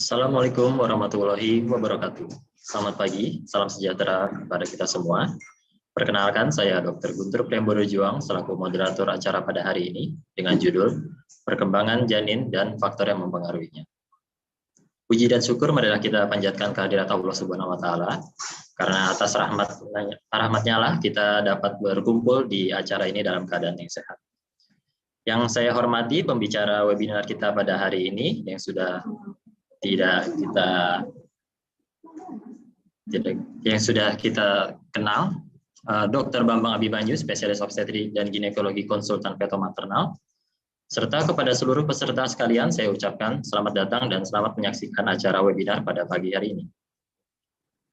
Assalamualaikum warahmatullahi wabarakatuh. Selamat pagi, salam sejahtera kepada kita semua. Perkenalkan, saya Dr. Guntur Priambodo Juang selaku moderator acara pada hari ini dengan judul Perkembangan Janin dan Faktor yang Mempengaruhinya. Puji dan syukur marilah kita panjatkan kehadirat Allah Subhanahu wa Ta'ala, karena atas rahmatnya lah kita dapat berkumpul di acara ini dalam keadaan yang sehat. Yang saya hormati pembicara webinar kita pada hari ini yang sudah kita kenal, Dr. Bambang Abimanyu, spesialis obstetri dan ginekologi konsultan feto maternal. Serta kepada seluruh peserta sekalian, saya ucapkan selamat datang dan selamat menyaksikan acara webinar pada pagi hari ini.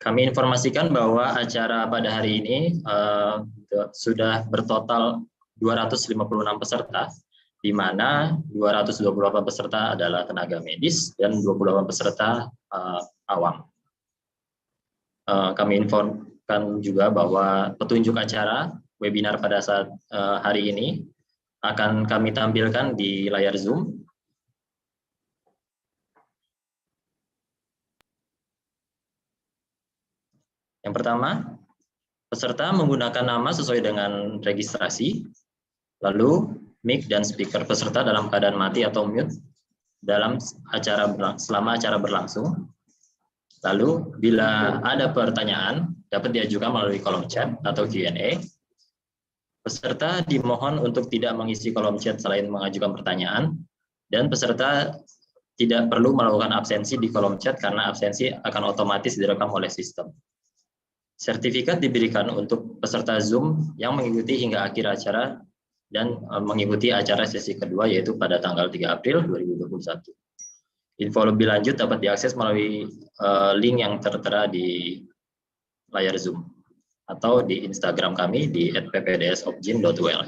Kami informasikan bahwa acara pada hari ini sudah bertotal 256 peserta, di mana 228 peserta adalah tenaga medis dan 28 peserta awam. Kami informkan juga bahwa petunjuk acara webinar pada saat hari ini akan kami tampilkan di layar Zoom. Yang pertama, peserta menggunakan nama sesuai dengan registrasi, lalu mic dan speaker peserta dalam keadaan mati atau mute selama acara berlangsung. Lalu bila ada pertanyaan dapat diajukan melalui kolom chat atau Q&A. Peserta dimohon untuk tidak mengisi kolom chat selain mengajukan pertanyaan, dan peserta tidak perlu melakukan absensi di kolom chat karena absensi akan otomatis direkam oleh sistem. Sertifikat diberikan untuk peserta Zoom yang mengikuti hingga akhir acara dan mengikuti acara sesi kedua, yaitu pada tanggal 3 April 2021. Info lebih lanjut dapat diakses melalui link yang tertera di layar Zoom atau di Instagram kami di @ppdsopgyn.ul.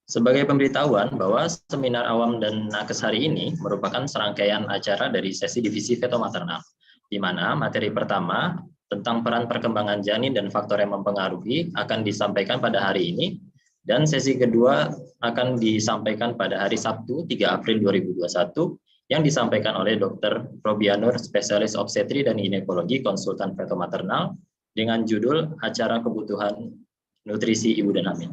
Sebagai pemberitahuan bahwa seminar awam dan nakes hari ini merupakan serangkaian acara dari sesi divisi feto maternal, di mana materi pertama tentang peran perkembangan janin dan faktor yang mempengaruhi akan disampaikan pada hari ini, dan sesi kedua akan disampaikan pada hari Sabtu 3 April 2021 yang disampaikan oleh Dr. Robianur, spesialis obstetri dan ginekologi konsultan feto maternal dengan judul Acara Kebutuhan Nutrisi Ibu dan Hamil.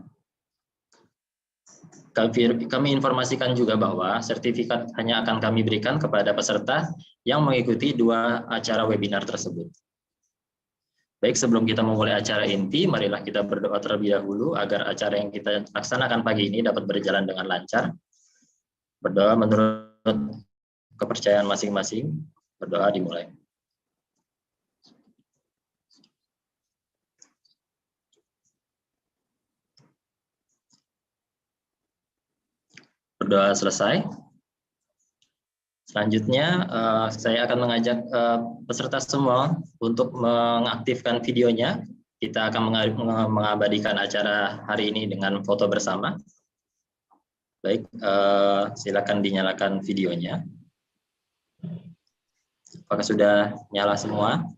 Kami informasikan juga bahwa sertifikat hanya akan kami berikan kepada peserta yang mengikuti 2 acara webinar tersebut. Baik, sebelum kita memulai acara inti, marilah kita berdoa terlebih dahulu agar acara yang kita laksanakan pagi ini dapat berjalan dengan lancar. Berdoa menurut kepercayaan masing-masing. Berdoa dimulai. Berdoa selesai. Selanjutnya, saya akan mengajak peserta semua untuk mengaktifkan videonya. Kita akan mengabadikan acara hari ini dengan foto bersama. Baik, silakan dinyalakan videonya. Apakah sudah nyala semua?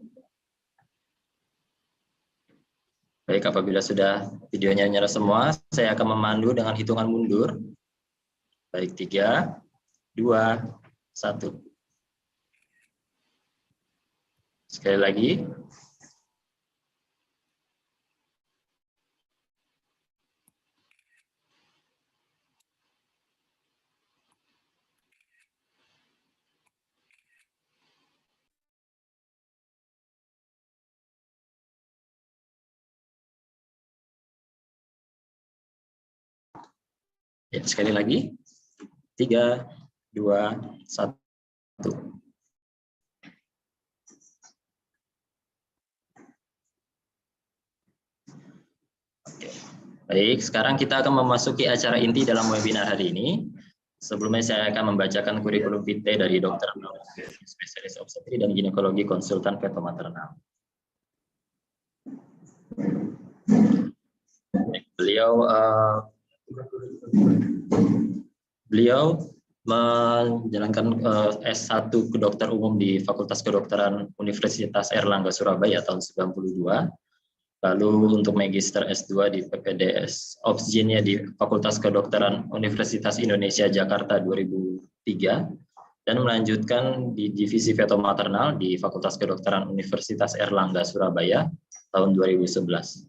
Baik, apabila sudah videonya nyala semua, saya akan memandu dengan hitungan mundur. Baik, 3, 2, 1. Sekali lagi. Ya, sekali lagi. 3, 2, 1. Oke. Baik, sekarang kita akan memasuki acara inti dalam webinar hari ini. Sebelumnya saya akan membacakan kurikulum vitae dari Dr. spesialis obstetri dan ginekologi konsultan feto maternal. Beliau menjalankan S1 kedokter umum di Fakultas Kedokteran Universitas Airlangga Surabaya tahun 92. Lalu untuk magister S2 di PPDS Obsgyn di Fakultas Kedokteran Universitas Indonesia Jakarta 2003. dan melanjutkan di Divisi Feto Maternal di Fakultas Kedokteran Universitas Airlangga Surabaya tahun 2011.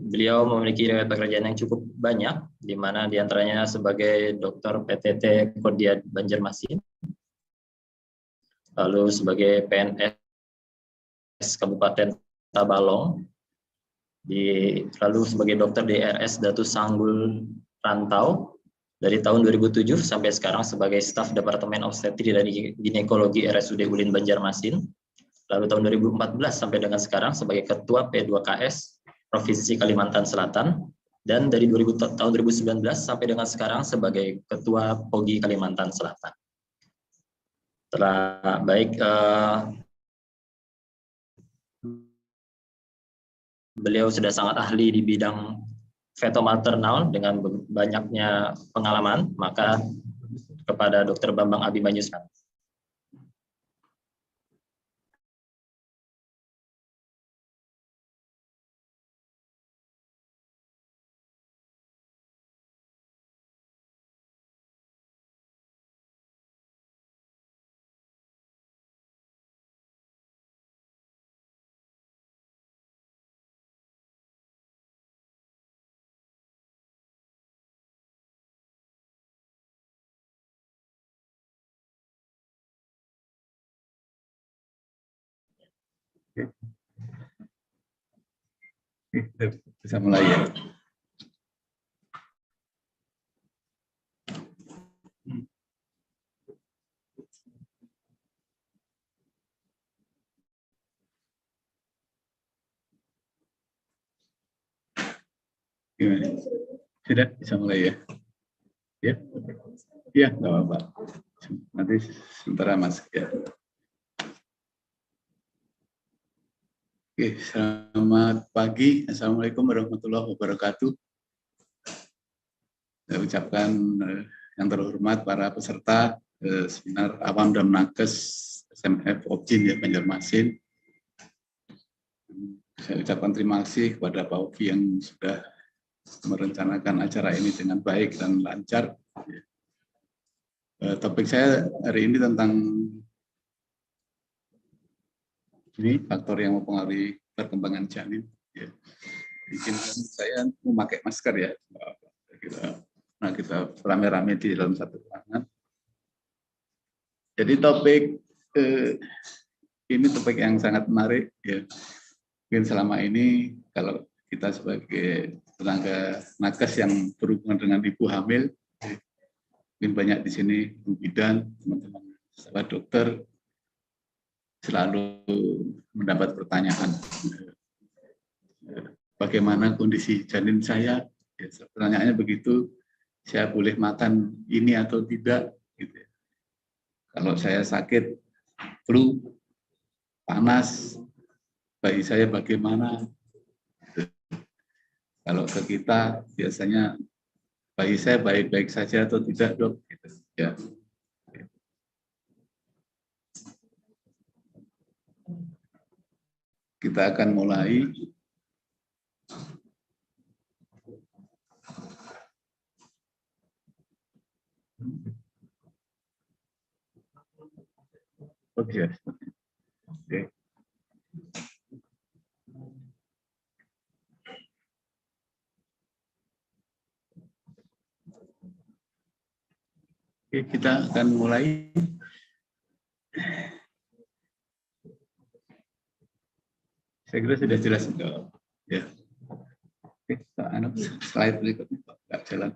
Beliau memiliki riwayat pekerjaan yang cukup banyak, di mana diantaranya sebagai dokter PTT Kodia Banjarmasin, lalu sebagai PNS Kabupaten Tabalong, lalu sebagai dokter DRS Datu Sanggul Rantau dari tahun 2007 sampai sekarang sebagai staf Departemen Obstetri dan Ginekologi RSUD Ulin Banjarmasin, lalu tahun 2014 sampai dengan sekarang sebagai Ketua P2KS Provinsi Kalimantan Selatan, dan dari tahun 2019 sampai dengan sekarang sebagai Ketua POGI Kalimantan Selatan. Beliau sudah sangat ahli di bidang feto maternal dengan banyaknya pengalaman, maka kepada Dr. Bambang Abimanyu. Bisa mulai ya. Gimana? Sudah bisa mulai ya? Ya, ya nggak apa-apa. Nanti sementara Mas ya. Oke, selamat pagi. Assalamualaikum warahmatullahi wabarakatuh. Saya ucapkan yang terhormat para peserta seminar awam dan nakes SMF Objin ya Banjarmasin. Saya ucapkan terima kasih kepada Pak Ogi yang sudah merencanakan acara ini dengan baik dan lancar. Topik saya hari ini tentang ini faktor yang mempengaruhi perkembangan janin. Ya. Izinkan saya memakai masker ya. Kita rame-rame di dalam satu ruangan. Jadi topik ini topik yang sangat menarik ya. Mungkin selama ini kalau kita sebagai tenaga nakes yang berhubungan dengan ibu hamil, mungkin banyak di sini ibu bidan, teman-teman sahabat dokter selalu mendapat pertanyaan, bagaimana kondisi janin saya? Ya, pertanyaannya begitu, saya boleh makan ini atau tidak? Gitu. Kalau saya sakit flu, panas, bayi saya bagaimana? Kalau ke kita biasanya bayi saya baik-baik saja atau tidak, dok? Gitu. Ya. Kita akan mulai. Oke. Oke. Oke, kita akan mulai. Saya kira sudah jelas enggak? Ya. Oke, Pak slide berikutnya Pak, enggak jalan.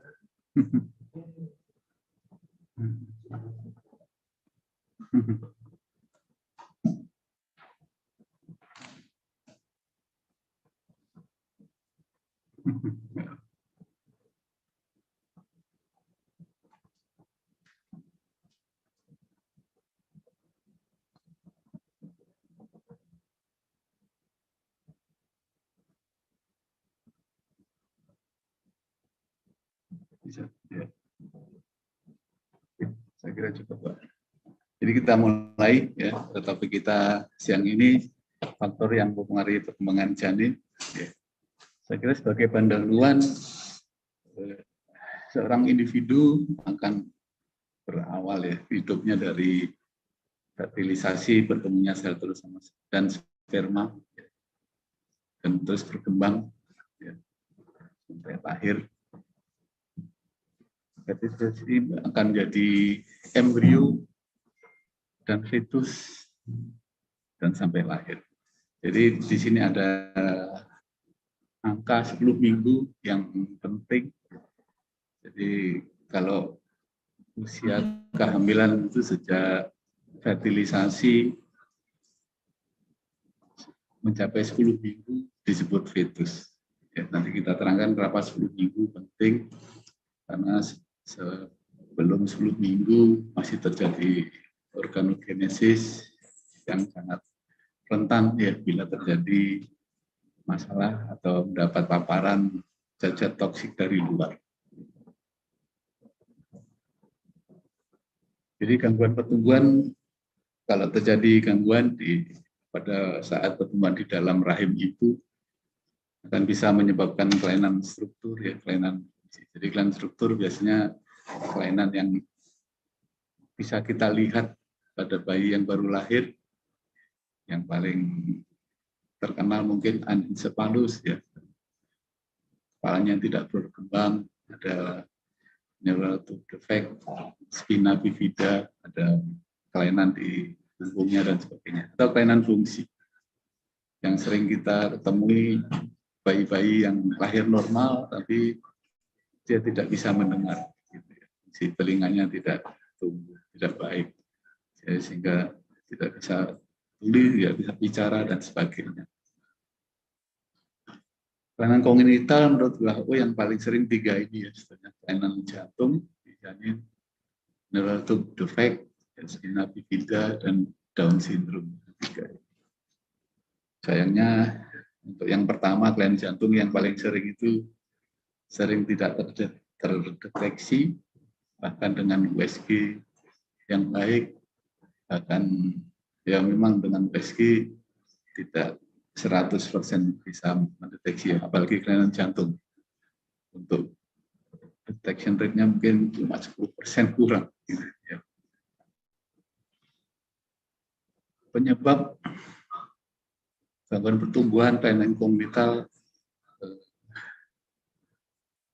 Bisa, ya. Saya kira cukup, Pak. Jadi kita mulai ya, topik kita siang ini faktor yang mempengaruhi perkembangan janin. Ya. Saya kira sebagai pendahuluan seorang individu akan berawal ya, hidupnya dari fertilisasi, bertemunya sel telur dan sperma, ya, dan terus berkembang ya, sampai lahir. Fertilisasi akan jadi embrio dan fetus dan sampai lahir. Jadi di sini ada angka 10 minggu yang penting. Jadi kalau usia kehamilan itu sejak fertilisasi mencapai 10 minggu disebut fetus. Ya, nanti kita terangkan kenapa 10 minggu penting, karena sebelum 10 minggu masih terjadi organogenesis yang sangat rentan ya bila terjadi masalah atau mendapat paparan zat toksik dari luar. Jadi gangguan pertumbuhan, kalau terjadi gangguan pada saat pertumbuhan di dalam rahim ibu akan bisa menyebabkan kelainan struktur ya, kelainan. Jadi kelainan struktur biasanya kelainan yang bisa kita lihat pada bayi yang baru lahir. Yang paling terkenal mungkin anencephalus ya, kepalanya tidak berkembang, ada neural tube defect, spina bifida, ada kelainan di punggungnya dan sebagainya, atau kelainan fungsi yang sering kita temui bayi-bayi yang lahir normal tapi dia tidak bisa mendengar, gitu ya. Si telinganya tidak tumbuh, tidak baik, jadi sehingga tidak bisa tulis, ya bisa bicara dan sebagainya. Kelainan kongenital menurut WHO yang paling sering 3 ini ya, kelainan jantung, janin, neural tube defect, spina bifida, dan Down syndrome. Sayangnya untuk yang pertama kelainan jantung yang paling sering itu sering tidak terdeteksi, bahkan dengan USG yang baik, bahkan ya memang dengan USG tidak 100% bisa mendeteksi, apalagi kelainan jantung. Untuk detection rate-nya mungkin cuma 10% kurang. Gitu, ya. Penyebab gangguan pertumbuhan kelainan kongenital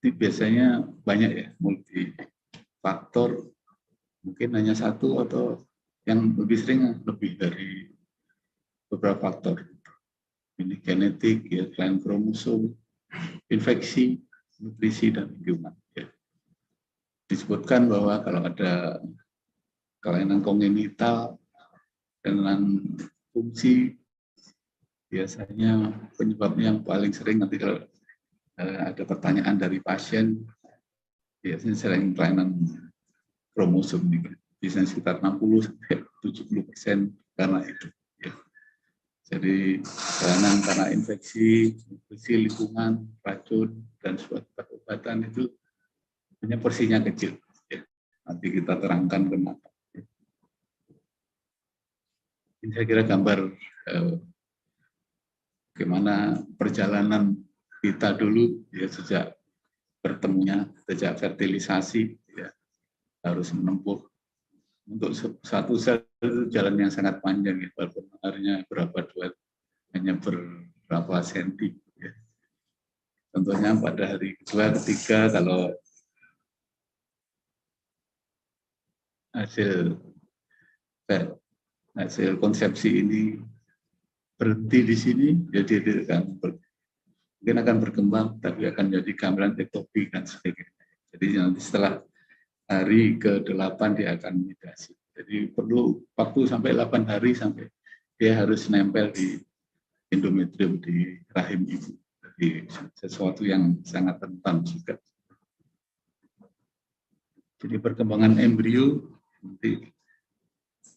biasanya banyak ya, multifaktor, mungkin hanya satu atau yang lebih sering lebih dari beberapa faktor. Ini genetik, ya, kelainan kromosom, infeksi, nutrisi, dan lingkungan. Ya. Disebutkan bahwa kalau ada kelainan kongenital, kelainan fungsi, biasanya penyebabnya yang paling sering nanti kalau ada pertanyaan dari pasien, biasanya sering kelainan kromosom, biasanya sekitar 60-70% karena itu. Ya. Jadi kelainan karena infeksi, nutrisi, lingkungan, racun, dan suatu obat-obatan itu hanya porsinya kecil. Ya. Nanti kita terangkan kenapa. Ini saya kira gambar bagaimana perjalanan kita dulu ya, sejak bertemunya, sejak fertilisasi ya, harus menempuh untuk satu sel itu jalan yang sangat panjang ya, walaupun akhirnya hanya berapa senti ya. Contohnya pada hari kedua, ketiga, kalau hasil konsepsi ini berhenti di sini, jadi mungkin akan berkembang, tapi akan jadi gambaran ektopi dan sebagainya. Jadi nanti setelah hari ke-8 dia akan migrasi. Jadi perlu waktu sampai 8 hari sampai dia harus nempel di endometrium di rahim ibu. Jadi sesuatu yang sangat rentan juga. Jadi perkembangan embrio nanti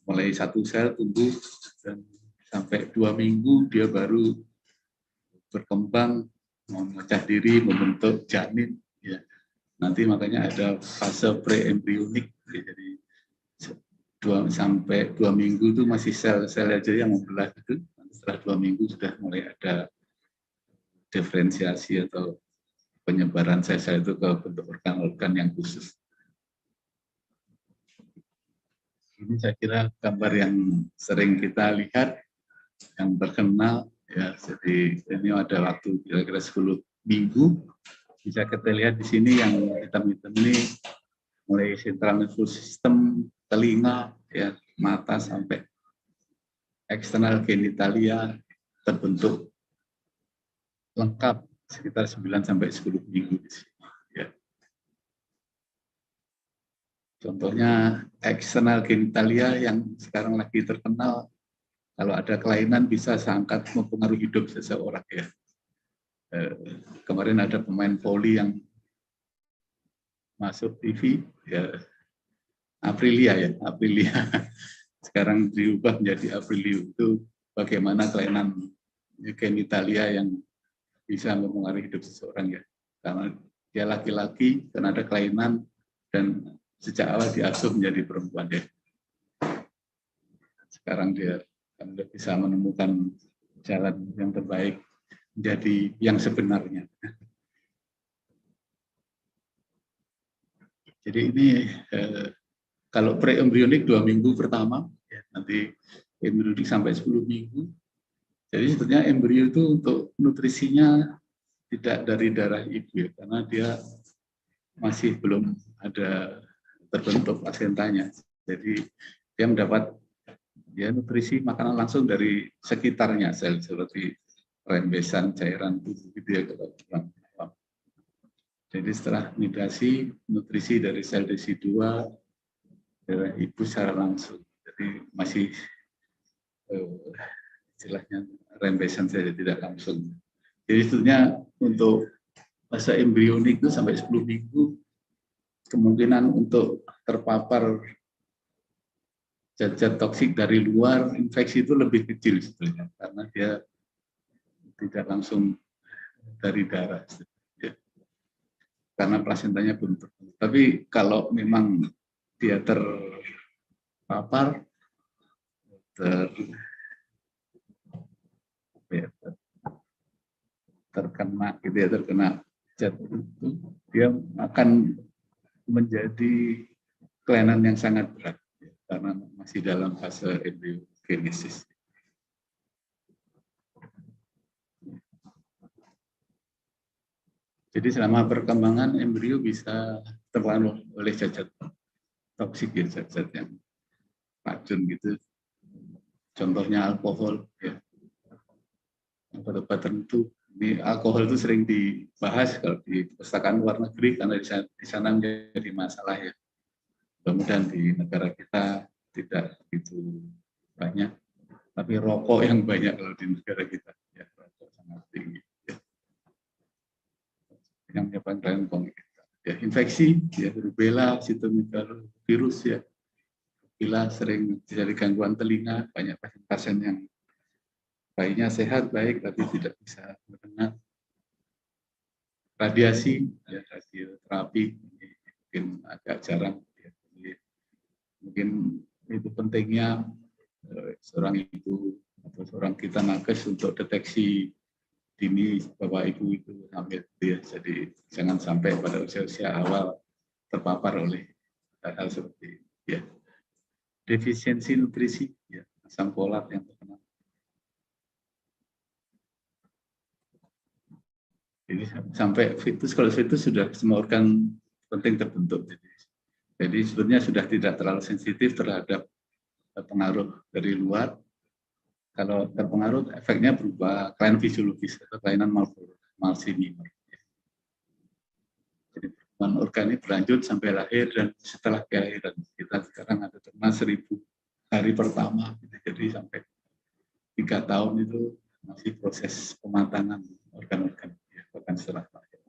mulai 1 sel tumbuh dan sampai 2 minggu dia baru berkembang, memecah diri, membentuk janin. Ya. Nanti makanya ada fase pre-embryonik. Ya. Jadi 2 minggu itu masih sel-sel aja yang membelah itu. Setelah 2 minggu sudah mulai ada diferensiasi atau penyebaran sel-sel itu ke bentuk organ-organ yang khusus. Ini saya kira gambar yang sering kita lihat, yang terkenal ya. Jadi ini ada waktu kira-kira 10 minggu. Bisa kita lihat di sini yang hitam-hitam ini mulai central nervous system, telinga, ya, mata sampai eksternal genitalia terbentuk lengkap sekitar 9 sampai 10 minggu di sini. Ya. Contohnya eksternal genitalia yang sekarang lagi terkenal, kalau ada kelainan bisa sangat mempengaruhi hidup seseorang ya. Kemarin ada pemain voli yang masuk TV ya, Aprilia ya, Aprilia. Sekarang diubah menjadi Aprilio. Itu bagaimana kelainan genitalia yang bisa mempengaruhi hidup seseorang ya. Karena dia laki-laki dan ada kelainan dan sejak awal diasuh menjadi perempuan ya. Sekarang dia bisa menemukan jalan yang terbaik menjadi yang sebenarnya. Jadi ini kalau pre-embryonik 2 minggu pertama, ya, nanti embryonik sampai 10 minggu. Jadi sebetulnya embrio itu untuk nutrisinya tidak dari darah ibu ya, karena dia masih belum ada terbentuk plasentanya. Jadi dia mendapat ya nutrisi makanan langsung dari sekitarnya sel seperti rembesan cairan tubuh gitu ya kalau orang awam. Jadi setelah nidasi nutrisi dari sel desidua darah ibu secara langsung. Jadi masih istilahnya rembesan saja tidak langsung. Jadi sebetulnya untuk masa embrionik itu sampai 10 minggu kemungkinan untuk terpapar zat-zat toksik dari luar infeksi itu lebih kecil sebetulnya karena dia tidak langsung dari darah ya. Karena plasentanya belum terbentuk. Tapi kalau memang dia terpapar terkena gitu ya, terkena zat itu, dia akan menjadi kelainan yang sangat berat ya, karena masih dalam fase embriogenesis. Jadi selama perkembangan embrio bisa terpengaruh oleh zat-zat toksik ya, zat-zat yang racun gitu. Contohnya alkohol ya. Obat-obat tertentu. Ini alkohol itu sering dibahas kalau di perpustakaan luar negeri karena di sana menjadi masalah ya. Mudah-mudahan di negara kita tidak begitu banyak, tapi rokok yang banyak kalau di negara kita ya, rokok sangat tinggi. Ya. Yang menyebabkan ya, infeksi, ya, rubella, sitomegalovirus ya, bila sering terjadi gangguan telinga, banyak pasien-pasien yang bayinya sehat baik tapi tidak bisa mendengar. Radiasi, ya, radioterapi mungkin agak jarang. Ya. Jadi, mungkin itu pentingnya seorang ibu atau seorang kita nakes untuk deteksi dini bapak ibu itu hamil. Ya. Jadi jangan sampai pada usia-usia awal terpapar oleh hal-hal seperti ya. Defisiensi nutrisi, ya, asam folat yang terkenal. Jadi sampai fetus, kalau fetus sudah semua organ penting terbentuk. Jadi sebenarnya sudah tidak terlalu sensitif terhadap pengaruh dari luar. Kalau terpengaruh, efeknya berupa kelainan fisiologis atau kelainan malformasi minor. Jadi perkembangan organ ini berlanjut sampai lahir dan setelah kelahiran. Kita sekarang ada terkena 1000 hari pertama, jadi sampai 3 tahun itu masih proses pematangan organ-organ. Setelah lahir.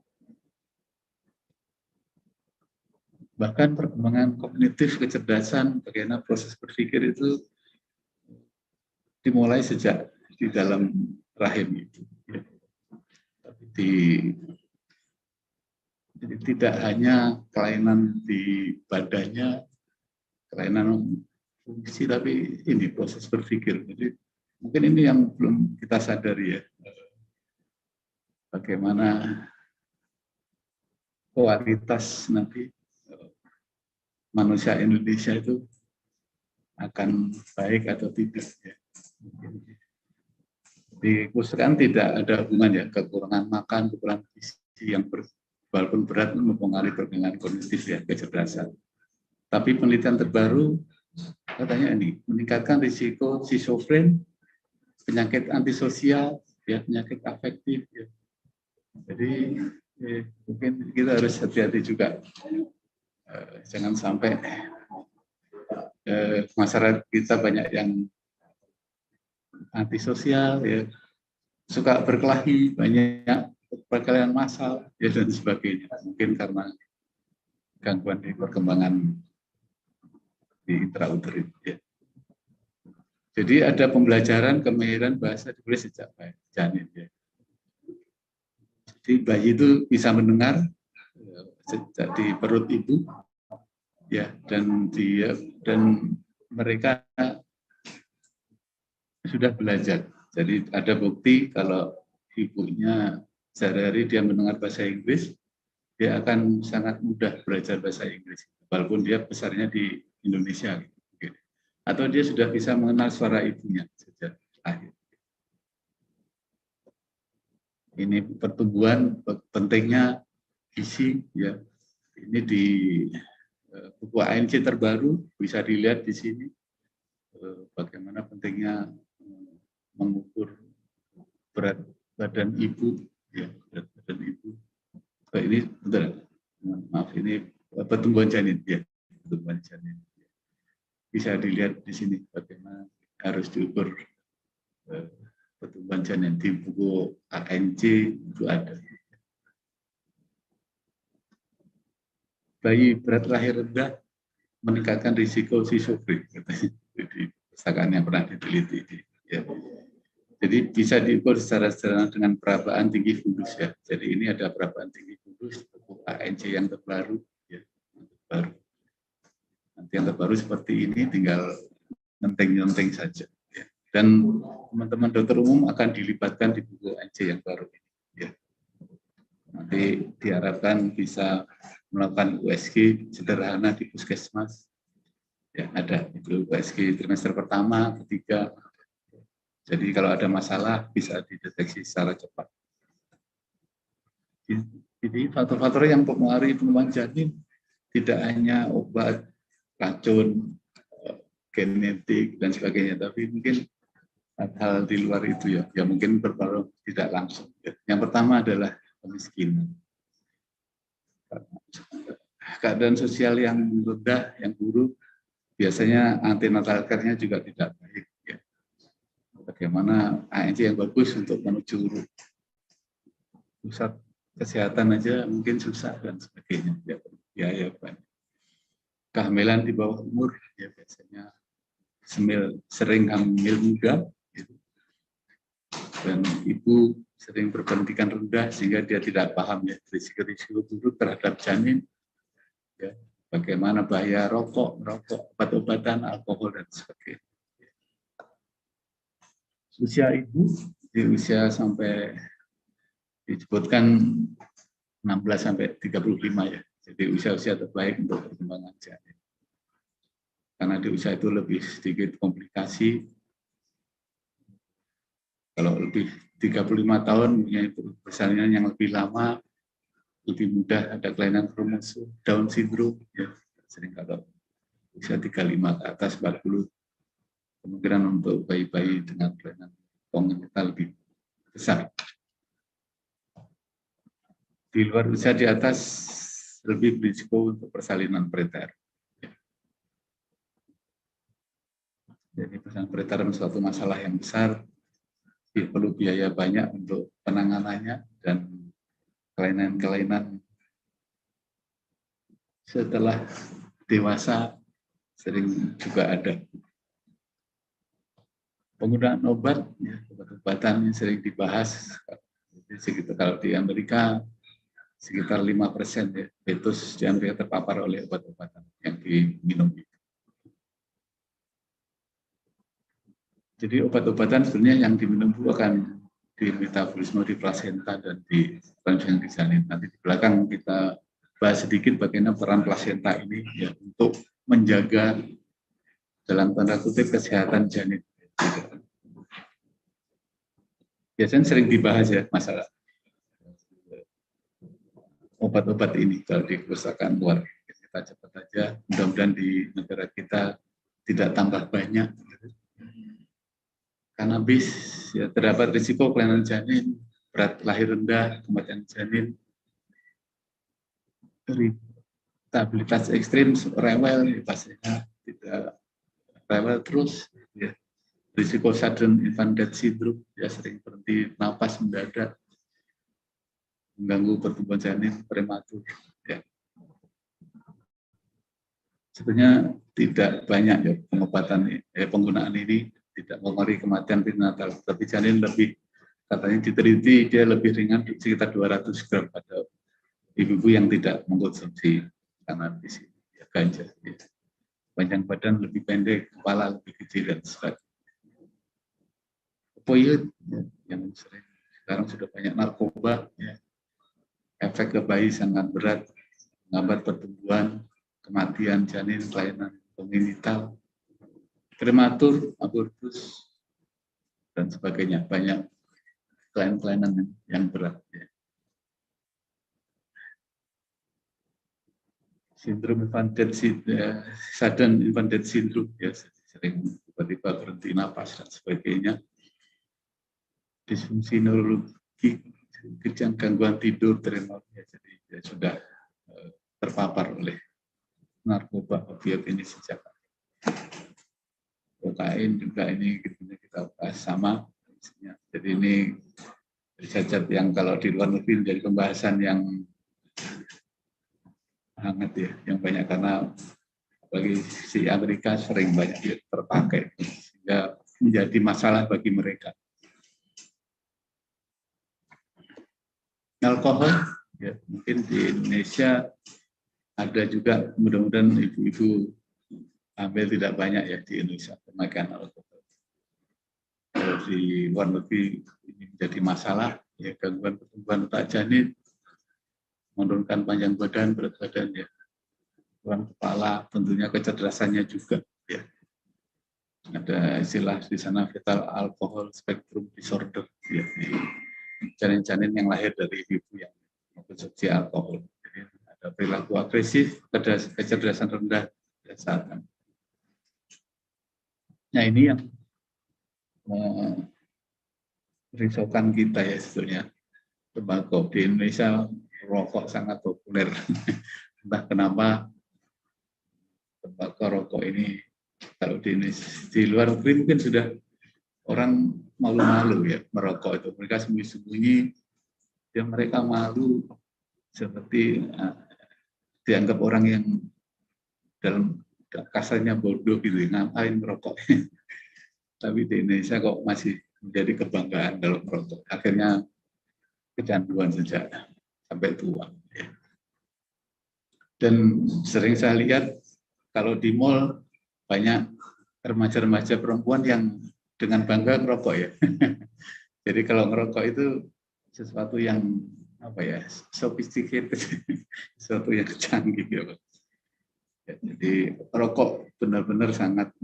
Bahkan perkembangan kognitif, kecerdasan, bagaimana proses berpikir itu dimulai sejak di dalam rahim itu. Jadi tidak hanya kelainan di badannya, kelainan fungsi, tapi ini proses berpikir. Jadi mungkin ini yang belum kita sadari ya. Bagaimana kualitas nanti manusia Indonesia itu akan baik atau tidak. Ya. Di kesusahan tidak ada hubungan ya, kekurangan makan, kekurangan gizi yang walaupun berat mempengaruhi perkembangan kognitif ya, kecerdasan. Tapi penelitian terbaru katanya ini meningkatkan risiko schizofren, penyakit antisosial, ya, penyakit afektif. Ya. Jadi mungkin kita harus hati-hati juga, jangan sampai masyarakat kita banyak yang antisosial, ya, suka berkelahi, banyak perkelahian massal, ya, dan sebagainya. Mungkin karena gangguan di perkembangan di intrauterin. Ya. Jadi ada pembelajaran kemahiran bahasa diberi sejak janin. Ya. Jadi bayi itu bisa mendengar sejak di perut ibu, ya, dan mereka sudah belajar. Jadi ada bukti kalau ibunya sehari-hari dia mendengar bahasa Inggris, dia akan sangat mudah belajar bahasa Inggris, walaupun dia besarnya di Indonesia. Gitu. Atau dia sudah bisa mengenal suara ibunya sejak lahir. Ini pertumbuhan pentingnya gizi, ya. Ini di buku ANC terbaru bisa dilihat di sini bagaimana pentingnya mengukur berat badan ibu, ya, berat badan ibu. Ini bentar, maaf, ini pertumbuhan janin, ya, pertumbuhan janin. Bisa dilihat di sini bagaimana harus diukur pertumbuhan janin di buku ANC itu ada. Bayi berat lahir rendah meningkatkan risiko schizofren, katanya di pustakaan yang pernah diteliti. Ya. Jadi bisa diukur secara sederhana dengan perabaan tinggi fundus, ya. Jadi ini ada perabaan tinggi fundus buku ANC yang terbaru, ya, yang terbaru. Nanti yang terbaru seperti ini, tinggal nyenteng-nyenteng saja. Ya. Dan teman-teman dokter umum akan dilibatkan di buku ANC yang baru ini. Ya. Nanti diharapkan bisa melakukan USG sederhana di puskesmas. Ya, ada itu USG trimester pertama, ketiga. Jadi kalau ada masalah bisa dideteksi secara cepat. Jadi faktor-faktor yang mempengaruhi perkembangan janin tidak hanya obat, racun, genetik dan sebagainya, tapi mungkin hal di luar itu, ya, yang mungkin berpengaruh tidak langsung. Yang pertama adalah kemiskinan. Keadaan sosial yang rendah, yang buruk, biasanya antenatal care-nya juga tidak baik. Ya. Bagaimana ANC yang bagus untuk menuju pusat kesehatan aja mungkin susah dan sebagainya. Ya, biaya banyak. Kehamilan di bawah umur, ya, biasanya sering hamil muda, gitu. Dan ibu sering berpendidikan rendah sehingga dia tidak paham, ya, risiko-risiko buruk terhadap janin, ya, bagaimana bahaya rokok, obat-obatan, alkohol dan sebagainya. Usia ibu di usia sampai disebutkan 16 sampai 35, ya. Jadi usia-usia terbaik untuk perkembangan janin. Karena di usia itu lebih sedikit komplikasi. Kalau lebih 35 tahun punya persalinan yang lebih lama, lebih mudah ada kelainan kromosom, Down syndrome, ya. Sering kalau usia 35 ke atas 40, kemungkinan untuk bayi-bayi dengan kelainan kongenital lebih besar. Di luar usia di atas lebih berisiko untuk persalinan preter. Jadi persalinan preter suatu masalah yang besar, perlu biaya banyak untuk penanganannya, dan kelainan-kelainan setelah dewasa sering juga ada. Penggunaan obat, ya, obat-obatan yang sering dibahas. Sekitar, kalau di Amerika sekitar 5%, ya, fetus di Amerika terpapar oleh obat-obatan yang diminum. Jadi obat-obatan sebenarnya yang diminum itu akan di metabolisme di plasenta dan di transfusi janin. Nanti di belakang kita bahas sedikit bagaimana peran plasenta ini, ya, untuk menjaga dalam tanda kutip kesehatan janin. Biasanya sering dibahas ya masalah obat-obat ini kalau di perpustakaan luar. Kita cepat aja, mudah-mudahan di negara kita tidak tambah banyak. Kanabis ya, terdapat risiko kelainan janin, berat lahir rendah, kematian janin, irritabilitas ekstrim, rewel, ya, pastinya tidak rewel terus. Ya. Risiko sudden infant death syndrome, ya sering berhenti napas mendadak, mengganggu pertumbuhan janin prematur. Ya. Sebenarnya tidak banyak ya pengobatan penggunaan ini tidak mengurangi kematian perinatal, tapi janin lebih katanya diteliti dia lebih ringan sekitar 200 gram pada ibu-ibu yang tidak mengkonsumsi kanabis ya, ganja. Ya. Panjang badan lebih pendek, kepala lebih kecil dan sebagainya. Opioid ya, yang sering sekarang sudah banyak narkoba, ya. Efek ke bayi sangat berat, menghambat pertumbuhan, kematian janin, kelainan kongenital, prematur, abortus, dan sebagainya. Banyak kelainan-kelainan yang berat. Ya. Sindrom infant death, sudden infant death syndrome, ya, sering tiba-tiba berhenti napas dan sebagainya. Disfungsi neurologi, kejang gangguan tidur, tremor, ya, jadi ya, sudah terpapar oleh narkoba opiat ini sejak kokain juga ini kita bahas sama. Jadi ini cacat yang kalau di luar negeri menjadi pembahasan yang hangat ya, yang banyak karena bagi si Amerika sering banyak terpakai sehingga menjadi masalah bagi mereka. Alkohol ya, mungkin di Indonesia ada juga, mudah-mudahan ibu-ibu hamil tidak banyak ya di Indonesia pemakaian alkohol. Kalau di luar negeri ini menjadi masalah ya, gangguan pertumbuhan otak janin, menurunkan panjang badan, berat badan ya, kurang kepala, tentunya kecerdasannya juga ya. Ada istilah di sana fetal alcohol spectrum disorder ya, janin-janin yang lahir dari ibu yang mengkonsumsi alkohol. Jadi ada perilaku agresif, kecerdasan rendah dan saat. Nah ini yang merisaukan kita ya sebetulnya. Tembakau di Indonesia rokok sangat populer. Entah kenapa tembakau rokok ini kalau di luar negeri mungkin sudah orang malu-malu ya merokok itu. Mereka sembunyi-sembunyi, ya mereka malu seperti dianggap orang yang dalam kasarnya bodoh gitu, ngapain merokok. Tapi di Indonesia kok masih menjadi kebanggaan kalau merokok. Akhirnya kecanduan sejak sampai tua. Ya. Dan sering saya lihat kalau di mall banyak remaja-remaja perempuan yang dengan bangga ngerokok ya. Jadi kalau ngerokok itu sesuatu yang apa ya, sophisticated, sesuatu yang canggih ya, Pak. Ya, jadi rokok benar-benar sangat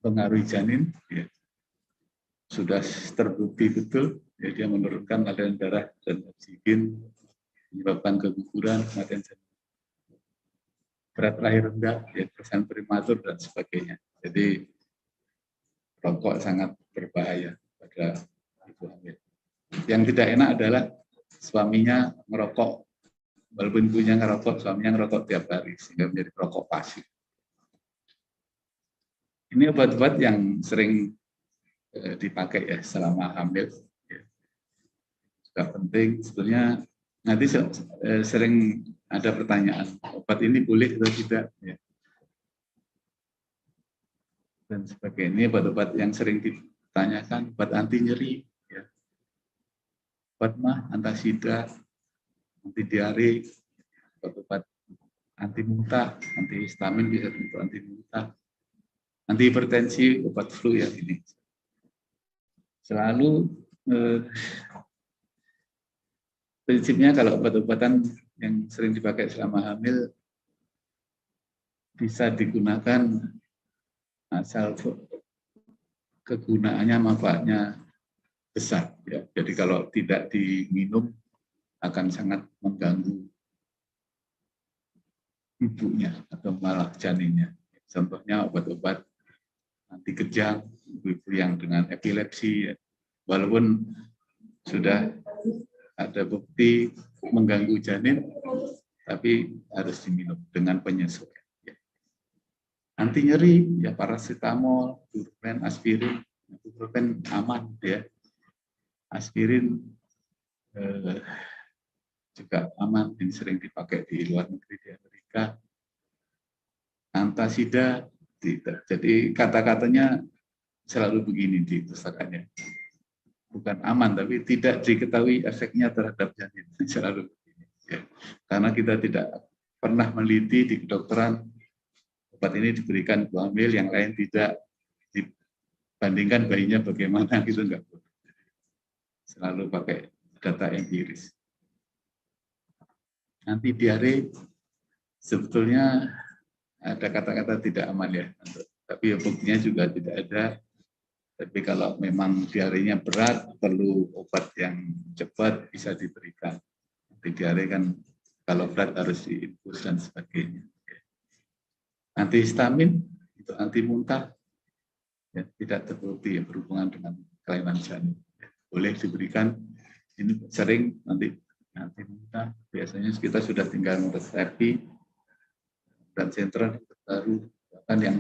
mempengaruhi janin. Ya. Sudah terbukti betul, ya, dia menurunkan aliran darah dan oksigen, menyebabkan keguguran, kematian janin, berat lahir rendah, ya, persen prematur dan sebagainya. Jadi rokok sangat berbahaya pada ibu hamil. Yang tidak enak adalah suaminya merokok, walaupun ibunya ngerokok, suaminya ngerokok tiap hari sehingga menjadi perokok pasif. Ini obat-obat yang sering dipakai ya selama hamil. Ya. Juga penting sebetulnya. Nanti sering ada pertanyaan, obat ini boleh atau tidak? Ya. Dan sebagainya. Ini obat-obat yang sering ditanyakan, obat anti nyeri, ya. Obat mah, antasida, anti diare, obat-obat anti muntah, anti histamin bisa untuk anti muntah, anti hipertensi, obat flu yang ini. Selalu prinsipnya kalau obat-obatan yang sering dipakai selama hamil bisa digunakan asal kegunaannya, manfaatnya besar. Ya. Jadi kalau tidak diminum akan sangat mengganggu ibunya atau malah janinnya. Contohnya obat-obat anti kejang, ibu yang dengan epilepsi, ya. Walaupun sudah ada bukti mengganggu janin, tapi harus diminum dengan penyesuaian. Anti nyeri, ya paracetamol, ibuprofen, aspirin. Ibuprofen aman, ya. Aspirin juga aman, ini sering dipakai di luar negeri, di Amerika. Antasida tidak. Jadi kata-katanya selalu begini di pustakanya. Bukan aman, tapi tidak diketahui efeknya terhadap janin. Selalu begini. Ya. Karena kita tidak pernah meneliti di kedokteran obat ini diberikan ibu hamil, yang lain tidak, dibandingkan bayinya bagaimana, gitu enggak. Selalu pakai data empiris. Anti diare sebetulnya ada kata-kata tidak aman, ya, tapi buktinya juga tidak ada. Tapi kalau memang diarenya berat, perlu obat yang cepat, bisa diberikan. Anti diare kan kalau berat harus diinfus dan sebagainya. Antihistamin itu anti muntah, ya, tidak terbukti, ya, berhubungan dengan kelainan janin. Boleh diberikan, ini sering nanti muntah. Biasanya kita sudah tinggal terapi dan sentral baru, bahkan yang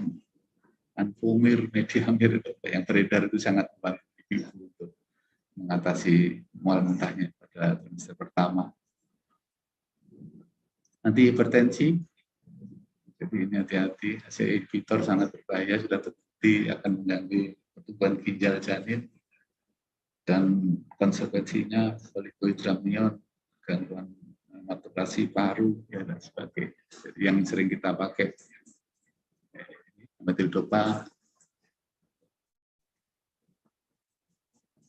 Anfomir, Mediamir yang beredar itu sangat membantu ibu untuk mengatasi mual muntahnya pada trimester pertama. Anti hipertensi, jadi ini hati-hati, ACE inhibitor sangat berbahaya, sudah terbukti akan mengganggu pertumbuhan ginjal janin dan konsekuensinya oligohidramnion, gangguan matulasi paru, ya, dan sebagainya. Jadi yang sering kita pakai metildopa,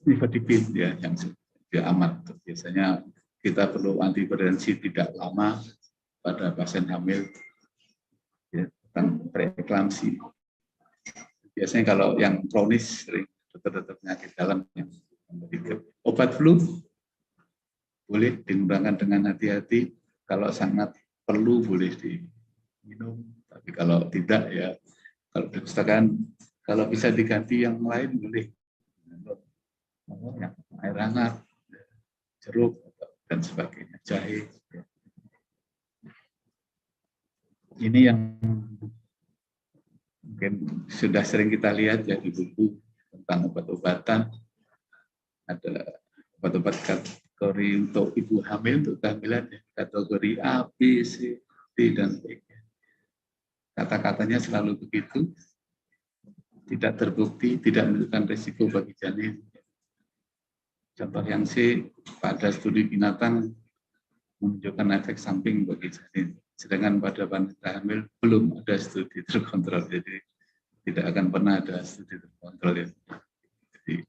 nifedipin, ya, yang aman. Biasanya kita perlu antihipertensi tidak lama pada pasien hamil, ya, tentang preeklamsi. Biasanya kalau yang kronis sering dokter penyakit dalam yang obat flu boleh digunakan dengan hati-hati. Kalau sangat perlu boleh diminum, tapi kalau tidak, ya, kalau dipustakan kalau bisa diganti yang lain boleh, yang air hangat, jeruk dan sebagainya, jahe. Ini yang mungkin sudah sering kita lihat, ya, di buku tentang obat-obatan. Ada obat-obat kategori untuk ibu hamil, untuk kehamilan, ya, kategori A, B, C, D, dan E. Kata-katanya selalu begitu, tidak terbukti, tidak menunjukkan risiko bagi janin. Contoh yang C, pada studi binatang menunjukkan efek samping bagi janin. Sedangkan pada wanita hamil belum ada studi terkontrol, jadi tidak akan pernah ada studi terkontrol, ya. Jadi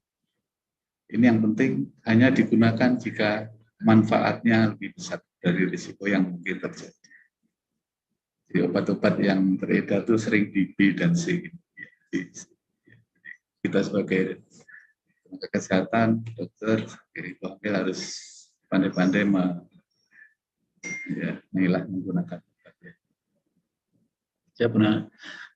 ini yang penting, hanya digunakan jika manfaatnya lebih besar dari risiko yang mungkin terjadi. Jadi obat-obat yang beredar itu sering di B dan C. Kita sebagai tenaga kesehatan, dokter, ibu hamil harus pandai-pandai memilah menggunakan obat. Saya pernah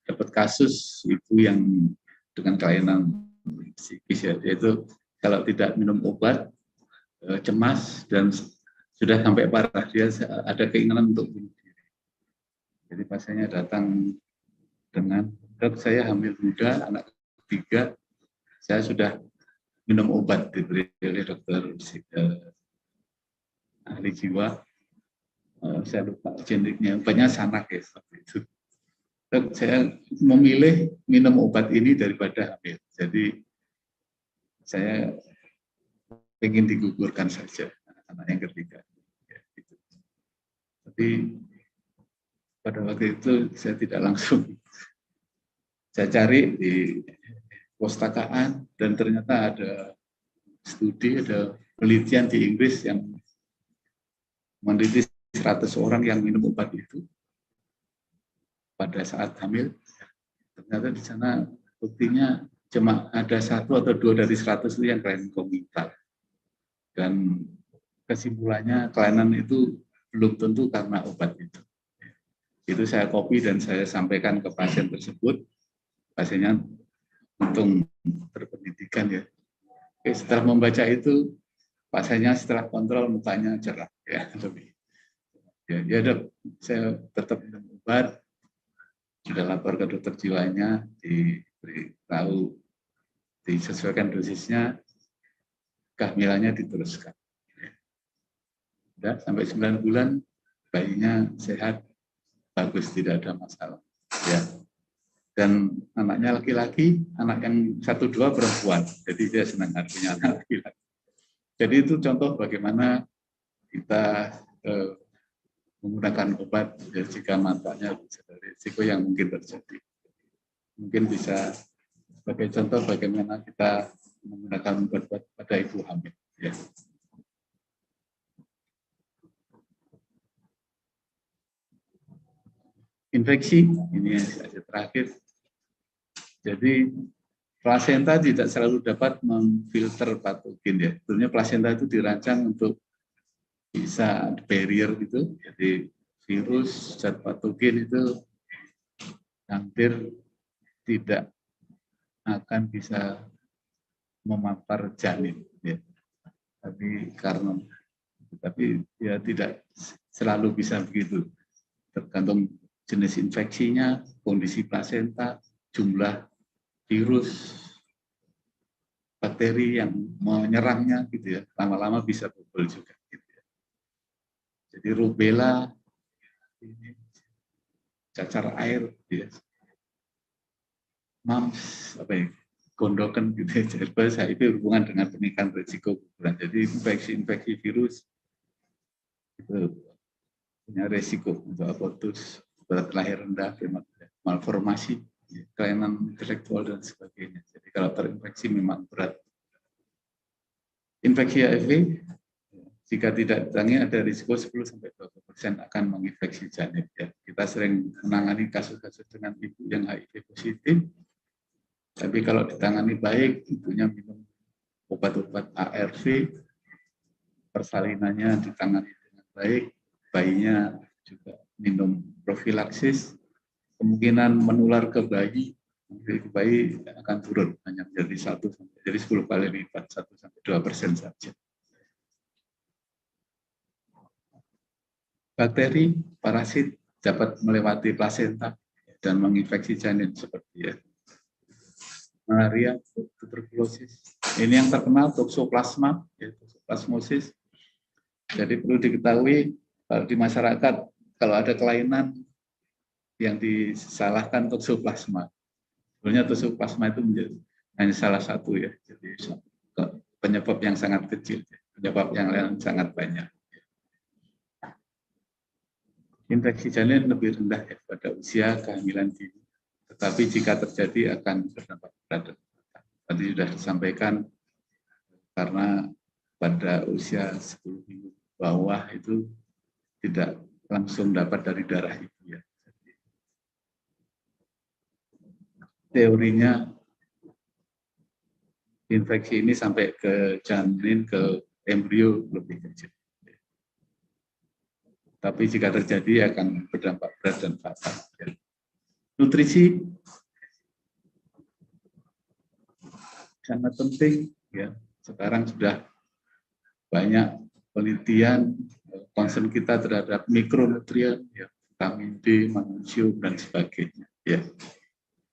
dapat kasus ibu yang dengan kelainan psikis, ya, yaitu kalau tidak minum obat, cemas dan sudah sampai parah, dia ada keinginan untuk bunuh diri. Jadi pasiennya datang dengan, "Dok, saya hamil muda, anak ketiga, saya sudah minum obat diberi oleh dokter ahli jiwa, saya lupa jenisnya, banyak sanak, ya, seperti itu. Dok, saya memilih minum obat ini daripada hamil. Jadi saya ingin digugurkan saja anak yang ketiga. Ya, gitu. Tapi pada waktu itu saya tidak langsung. Saya cari di pustakaan dan ternyata ada studi, ada penelitian di Inggris yang meneliti 100 orang yang minum obat itu. pada saat hamil. Ternyata di sana buktinya cuma ada 1 atau 2 dari 100 itu yang kelainan kongenital. Dan kesimpulannya kelainan itu belum tentu karena obat itu. Itu saya copy dan saya sampaikan ke pasien tersebut. Pasiennya untung berpendidikan ya. Oke, setelah membaca itu, pasiennya setelah kontrol mukanya cerah ya, lebih. Ya, Dok, saya tetap minum obat. Sudah lapor ke dokter jiwanya, diberitahu, disesuaikan dosisnya, kehamilannya diteruskan. Sudah sampai 9 bulan, bayinya sehat, bagus, tidak ada masalah. Ya. Dan anaknya laki-laki, anak yang 1-2 perempuan, jadi dia senang punya anak laki-laki. Jadi itu contoh bagaimana kita menggunakan obat ya, jika matanya bisa dari risiko yang mungkin terjadi. Mungkin bisa sebagai contoh bagaimana kita menggunakan obat pada ibu hamil. Ya. Infeksi, ini yang terakhir. Jadi plasenta tidak selalu dapat memfilter patogen ya. Sebenarnya plasenta itu dirancang untuk bisa barrier gitu. Jadi virus, zat patogen itu hampir tidak akan bisa memapar janin ya. Tapi ya tidak selalu bisa begitu. Tergantung jenis infeksinya, kondisi plasenta, jumlah virus, bakteri yang menyerangnya gitu ya, lama-lama bisa bobol juga gitu ya. Jadi rubella, cacar air, gitu ya. Mumps, gondokan gitu ya. Bahasa itu hubungan dengan peningkatan risiko guguran. Jadi infeksi virus itu punya risiko untuk abortus, berat lahir rendah, malformasi, kelainan intelektual dan sebagainya. Jadi kalau terinfeksi memang berat. Infeksi HIV jika tidak ditangani ada risiko 10-20% akan menginfeksi janin. Ya. Kita sering menangani kasus-kasus dengan ibu yang HIV positif, tapi kalau ditangani baik, ibunya minum obat-obat ARV, persalinannya ditangani dengan baik, bayinya juga minum profilaksis, kemungkinan menular ke bayi akan turun hanya menjadi 10 kali lipat, 1-2% saja. Bakteri, parasit dapat melewati plasenta dan menginfeksi janin seperti malaria, tuberkulosis. Ini yang terkenal toksoplasma, toksoplasmosis. Jadi perlu diketahui kalau di masyarakat kalau ada kelainan yang disalahkan toksoplasma. Sebenarnya toksoplasma itu hanya salah satu ya. Jadi penyebab yang sangat kecil, penyebab yang lain sangat banyak. Infeksi janin lebih rendah pada usia kehamilan dini, tetapi jika terjadi akan berdampak pada. Tadi sudah disampaikan karena pada usia 10 minggu bawah itu tidak langsung dapat dari darah ibu ya. Teorinya infeksi ini sampai ke janin, ke embrio lebih kecil. Tapi jika terjadi akan berdampak berat dan fatal. Nutrisi sangat penting ya. Sekarang sudah banyak penelitian concern kita terhadap mikronutrien ya, vitamin D, magnesium dan sebagainya ya.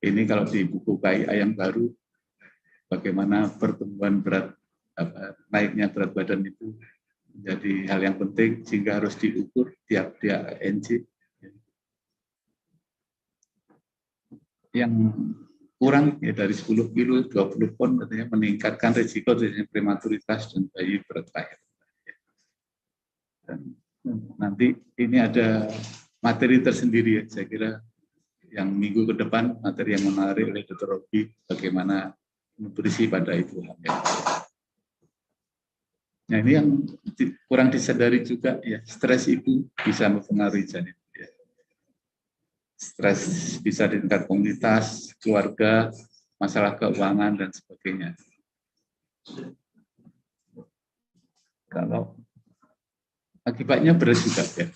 Ini kalau di buku KI yang baru bagaimana pertumbuhan berat naiknya berat badan itu menjadi hal yang penting sehingga harus diukur tiap NC. Yang kurang ya dari 10 kilo 20 pon katanya meningkatkan risiko dari prematuritas dan bayi berat lahir. Dan nanti ini ada materi tersendiri ya, saya kira yang minggu ke depan materi yang menarik oleh Dr. Robi bagaimana nutrisi pada ibu hamil. Nah ini yang kurang disadari juga ya, stres ibu bisa mempengaruhi janin. Ya. stres bisa di tingkat komunitas, keluarga, masalah keuangan, dan sebagainya. Kalau akibatnya berat juga ya.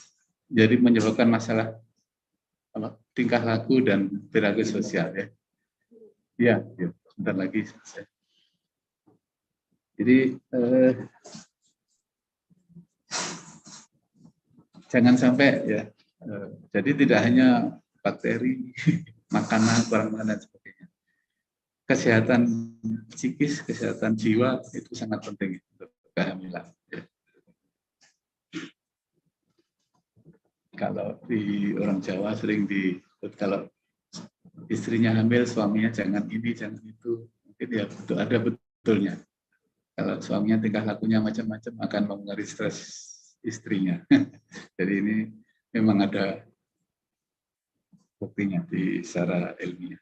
Jadi menyebabkan masalah tingkah laku dan perilaku sosial ya. Ya, sebentar lagi selesai. Jadi jangan sampai ya. Jadi tidak hanya bakteri, makanan, barang-barang dan sebagainya. Kesehatan psikis, kesehatan jiwa itu sangat penting untuk kehamilan. Ya. Kalau di orang Jawa sering kalau istrinya hamil, suaminya jangan ini, jangan itu. Mungkin ya itu ada betulnya. Kalau suaminya tingkah lakunya macam-macam akan mempengaruhi stres istrinya. Jadi ini memang ada buktinya secara ilmiah.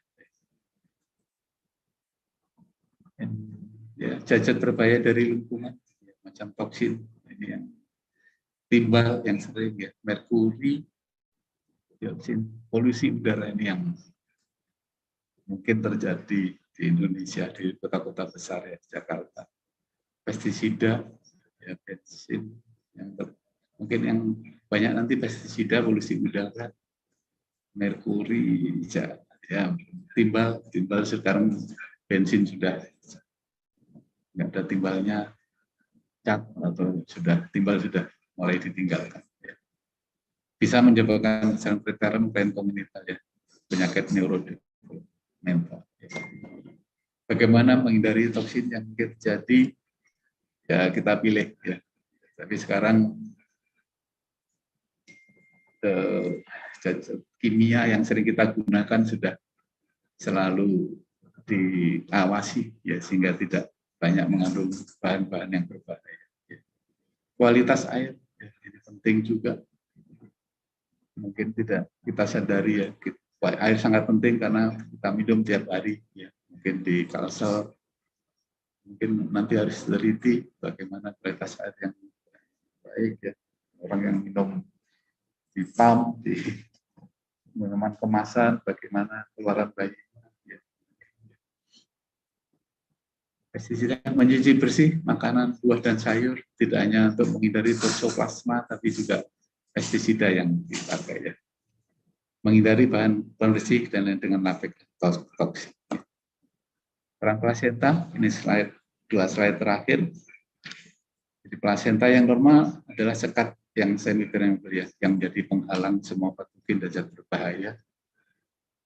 Ya, cacat berbahaya dari lingkungan, ya, macam toksin, ini yang timbal yang sering ya, merkuri, dioksin, polusi udara ini yang mungkin terjadi di Indonesia, di kota-kota besar ya, Jakarta. Pestisida, ya, bensin, mungkin yang banyak nanti pestisida, polusi udara, merkuri, ya, timbal sekarang bensin sudah nggak ada timbalnya, cat atau timbal sudah mulai ditinggalkan. Ya. Bisa menyebabkan kesalahan preterm, klien komunitas ya, penyakit neurodevelopmental. Ya. Bagaimana menghindari toksin yang terjadi? Ya kita pilih ya. Tapi sekarang kimia yang sering kita gunakan sudah selalu diawasi ya, sehingga tidak banyak mengandung bahan-bahan yang berbahaya. Ya. Kualitas air ya, ini penting juga. Mungkin tidak kita sadari ya, air sangat penting karena kita minum tiap hari ya. Mungkin di Kalsel, mungkin nanti harus teliti bagaimana kualitas air yang baik ya. Orang yang minum di pam, di minuman kemasan, bagaimana keluaran bayi. Ya. Pestisida mencuci bersih makanan, buah dan sayur, tidak hanya untuk menghindari toksoplasma, tapi juga pestisida yang dipakai ya. Menghindari bahan pembersih dan lain dengan nafik toksik. Perang plasenta, ini dua slide terakhir. Jadi plasenta yang normal adalah sekat yang semipermeabel ya, yang menjadi penghalang semua patogen dan zat berbahaya.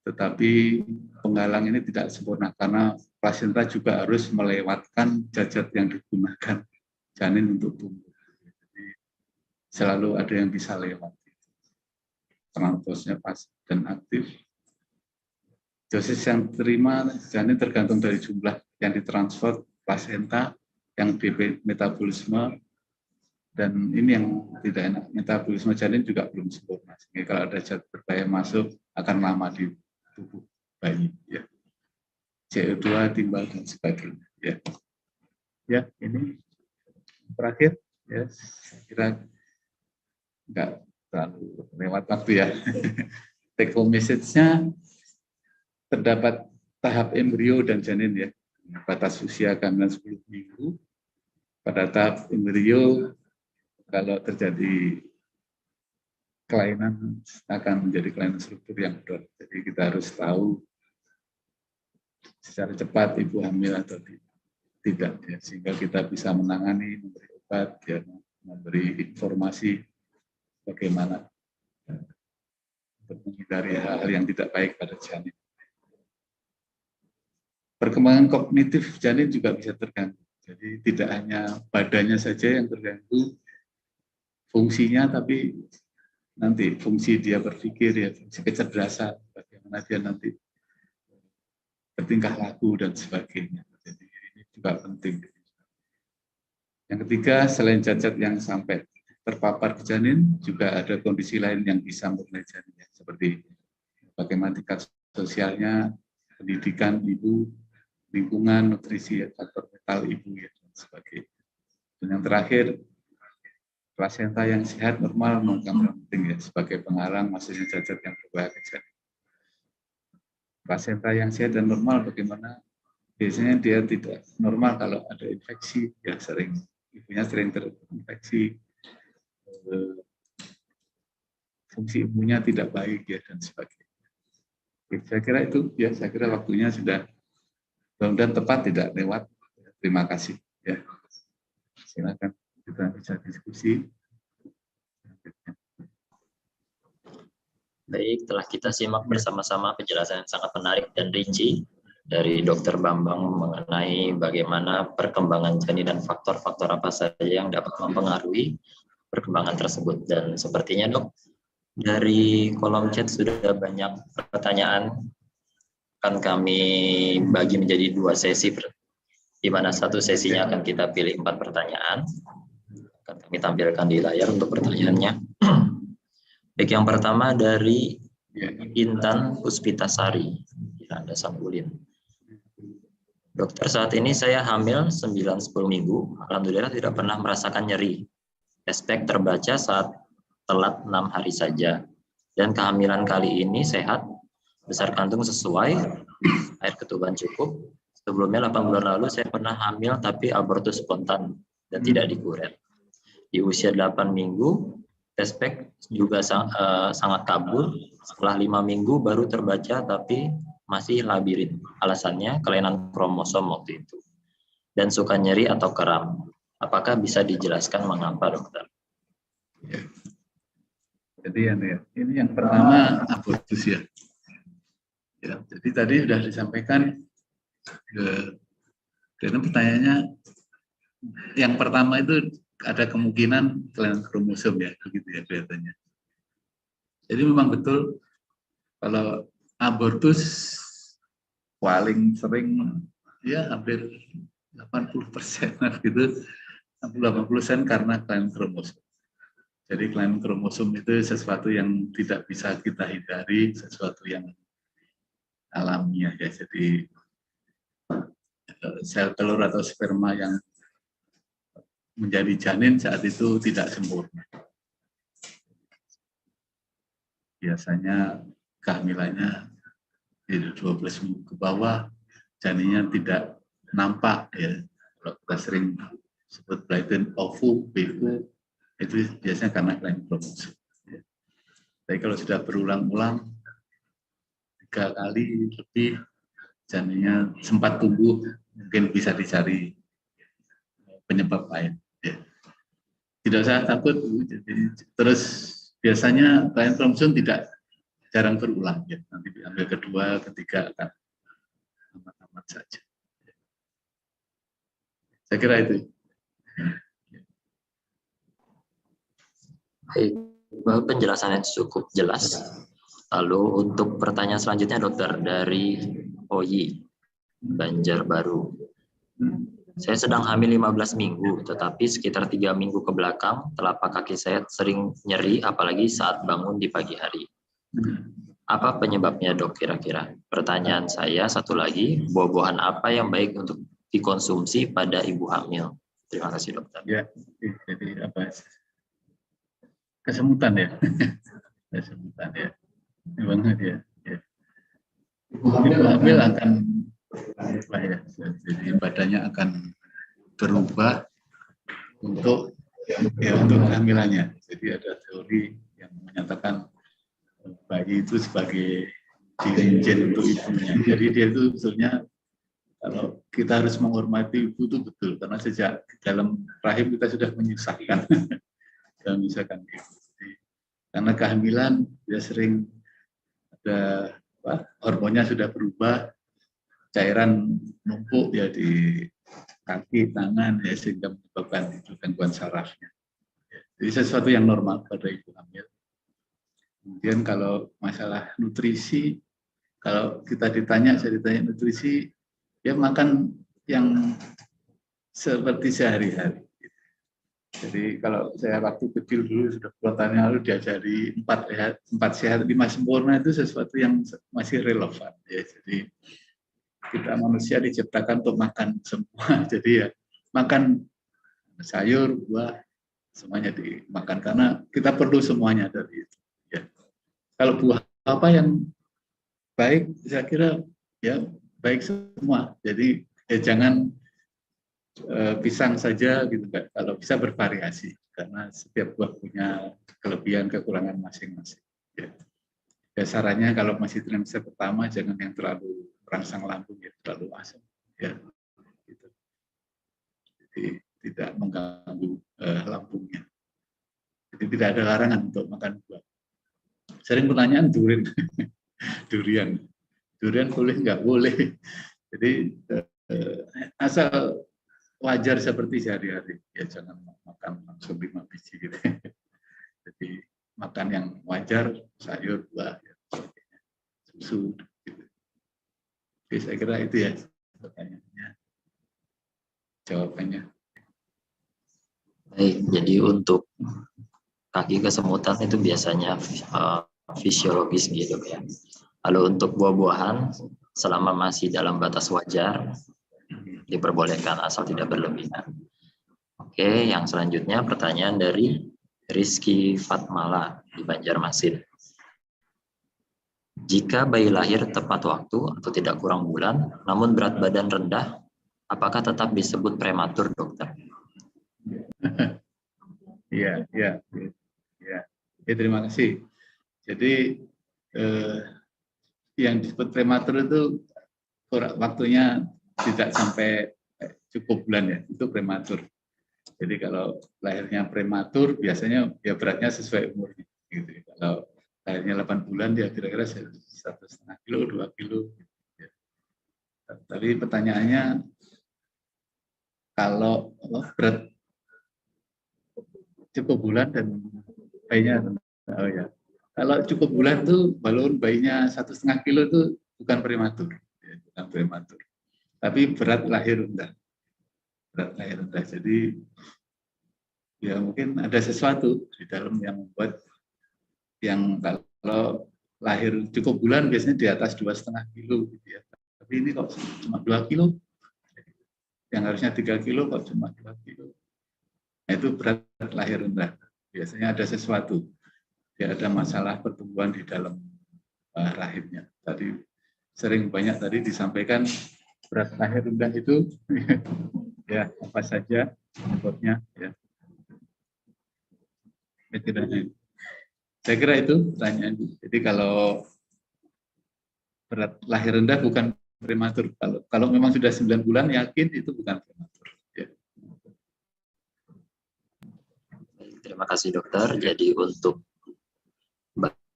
Tetapi penghalang ini tidak sempurna karena plasenta juga harus melewatkan zat yang digunakan janin untuk tumbuh. Jadi selalu ada yang bisa lewat. Dosisnya pas dan aktif. Dosis yang diterima janin tergantung dari jumlah yang ditransfer plasenta, yang di metabolisme, dan ini yang tidak enak, metabolisme janin juga belum sempurna. Sehingga kalau ada zat berbahaya masuk akan lama di tubuh bayi. Ya. CO2, timbal dan sebagainya. Ya, ya ini terakhir. Ya, saya kira nggak terlalu lewat waktu ya. Take home message-nya terdapat tahap embrio dan janin ya. Batas usia kehamilan 10 minggu. Pada tahap embrio kalau terjadi kelainan akan menjadi kelainan struktur yang berat. Jadi kita harus tahu secara cepat ibu hamil atau tidak ya, sehingga kita bisa menangani, memberi obat, ya, memberi informasi bagaimana untuk menghindari hal-hal yang tidak baik pada janin. Perkembangan kognitif janin juga bisa terganggu. Jadi tidak hanya badannya saja yang terganggu, fungsinya, tapi nanti fungsi dia berpikir, ya, fungsi kecerdasan, bagaimana dia nanti bertingkah laku dan sebagainya. Jadi ini juga penting. Yang ketiga, selain cacat yang sampai terpapar ke janin, juga ada kondisi lain yang bisa mempengaruhi janin, seperti bagaimana tingkat sosialnya, pendidikan ibu, lingkungan, nutrisi, faktor vital ibu, ya, dan sebagainya. Dan yang terakhir, plasenta yang sehat normal merupakan penting ya, sebagai penghalang masuknya cacat yang berbahaya ke janin. Plasenta yang sehat dan normal bagaimana? Biasanya dia tidak normal kalau ada infeksi, ya sering ibunya sering terinfeksi, fungsi imunnya tidak baik ya dan sebagainya. Saya kira itu ya, saya kira waktunya sudah mudah-mudahan tepat, tidak lewat. Terima kasih ya. Silakan kita bisa diskusi. Baik, telah kita simak bersama-sama penjelasan yang sangat menarik dan rinci dari Dr. Bambang mengenai bagaimana perkembangan janin dan faktor-faktor apa saja yang dapat mempengaruhi perkembangan tersebut. Dan sepertinya dok, dari kolom chat sudah banyak pertanyaan, akan kami bagi menjadi 2 sesi, di mana satu sesinya akan kita pilih 4 pertanyaan, akan kami tampilkan di layar untuk pertanyaannya. Baik, yang pertama dari Intan Puspitasari, Anda Sambulin. Dokter, saat ini saya hamil 9-10 minggu, alhamdulillah tidak pernah merasakan nyeri. Aspek terbaca saat telat 6 hari saja. Dan kehamilan kali ini sehat, besar kandung sesuai, air ketuban cukup. Sebelumnya 8 bulan lalu saya pernah hamil tapi abortus spontan dan tidak dikuret. Di usia 8 minggu, aspek juga sangat kabur. Setelah 5 minggu baru terbaca tapi masih labirin. Alasannya kelainan kromosom waktu itu. Dan suka nyeri atau kram. Apakah bisa dijelaskan mengapa, dokter? Ya. Jadi ini yang pertama abortus ya. Ya, jadi tadi sudah disampaikan dan pertanyaannya yang pertama itu ada kemungkinan kelainan kromosom ya, begitu ya kelihatannya. Jadi memang betul kalau abortus paling sering ya hampir 80% gitu, 80% karena kelainan kromosom. Jadi kelainan kromosom itu sesuatu yang tidak bisa kita hindari, sesuatu yang alamiah ya. Jadi sel telur atau sperma yang menjadi janin saat itu tidak sempurna. Biasanya kehamilannya 12 minggu ke bawah, janinnya tidak nampak ya. Kalau kita sering sebut blatant ovu, BU, itu biasanya karena kelainan kromosom. Ya. Tapi kalau sudah berulang-ulang 3 kali lebih, janinnya sempat tumbuh, mungkin bisa dicari penyebab lain. Ya. Tidak usah takut, jadi terus biasanya kelainan kromosom tidak jarang berulang ya. Nanti diambil kedua, ketiga akan aman-aman saja. Saya kira itu. Baik, penjelasannya cukup jelas. Lalu untuk pertanyaan selanjutnya, dokter, dari Oyi, Banjarbaru. Saya sedang hamil 15 minggu, tetapi sekitar 3 minggu ke belakang, telapak kaki saya sering nyeri, apalagi saat bangun di pagi hari. Apa penyebabnya, dok, kira-kira? Pertanyaan saya satu lagi, buah-buahan apa yang baik untuk dikonsumsi pada ibu hamil? Terima kasih, dokter. Ya, jadi apa? Kesemutan ya. Kesemutan ya. Memang ya. Ibu hamil akan berubah ya. Jadi badannya akan berubah untuk kehamilannya. Jadi ada teori yang menyatakan bayi itu sebagai cincin untuk ibunya. Jadi dia itu sebetulnya kalau kita harus menghormati ibu itu betul, karena sejak dalam rahim kita sudah menyusahkan, dan misalkan ibu. Karena kehamilan dia sering ada hormonnya sudah berubah, cairan numpuk ya di kaki, tangan ya, sehingga menyebabkan itu gangguan sarafnya. Jadi sesuatu yang normal pada ibu hamil. Kemudian kalau masalah nutrisi, kalau kita saya ditanya nutrisi, ya makan yang seperti sehari-hari. Jadi kalau saya waktu kecil dulu sudah puluhan tahun yang lalu diajari 4 sehat 5 sempurna, itu sesuatu yang masih relevan. Ya. Jadi kita manusia diciptakan untuk makan semua. Jadi ya makan sayur, buah, semuanya dimakan karena kita perlu semuanya dari itu. Ya. Kalau buah apa yang baik, saya kira ya baik semua. Jadi ya jangan pisang saja gitu kan. Kalau bisa bervariasi karena setiap buah punya kelebihan kekurangan masing-masing. Ya. Ya, sarannya kalau masih trimester pertama jangan yang terlalu merangsang lambung ya, terlalu asam ya. Gitu. Jadi tidak mengganggu lambungnya. Jadi tidak ada larangan untuk makan buah. Sering pertanyaan durian. Durian boleh nggak boleh. Jadi asal wajar seperti sehari-hari. Ya jangan makan langsung 5 biji gitu. Jadi makan yang wajar, sayur, buah, ya, susu. Gitu. Oke, saya kira itu ya pertanyaannya. Jawabannya. Baik, jadi untuk kaki kesemutan itu biasanya fisiologis gitu ya. Lalu untuk buah-buahan selama masih dalam batas wajar diperbolehkan asal tidak berlebihan. Oke, yang selanjutnya pertanyaan dari Rizky Fatmala di Banjarmasin. Jika bayi lahir tepat waktu atau tidak kurang bulan, namun berat badan rendah, apakah tetap disebut prematur, dokter? Iya. Terima kasih. Jadi yang disebut prematur itu waktunya tidak sampai cukup bulan ya, itu prematur. Jadi kalau lahirnya prematur biasanya ya beratnya sesuai umurnya. Gitu. Kalau lahirnya 8 bulan dia kira-kira 1,5 kilo, 2 kilo. Gitu. Tapi pertanyaannya kalau berat cukup bulan dan bayinya, oh ya, kalau cukup bulan tuh balon bayinya 1,5 kilo itu bukan prematur, ya, bukan prematur. Tapi berat lahir rendah. Berat lahir rendah. Jadi ya mungkin ada sesuatu di dalam yang membuat yang kalau lahir cukup bulan biasanya di atas 2,5 kilo gitu ya. Tapi ini kok cuma 2 kilo. Yang harusnya 3 kilo kok cuma 2 kilo. Nah, itu berat lahir rendah. Biasanya ada sesuatu. Ya, ada masalah pertumbuhan di dalam rahimnya. Tadi sering banyak tadi disampaikan berat lahir rendah itu ya apa saja penyebabnya ya. Saya kira itu pertanyaan. Jadi kalau berat lahir rendah bukan prematur. Kalau memang sudah 9 bulan yakin itu bukan prematur. Ya. Terima kasih dokter. Jadi untuk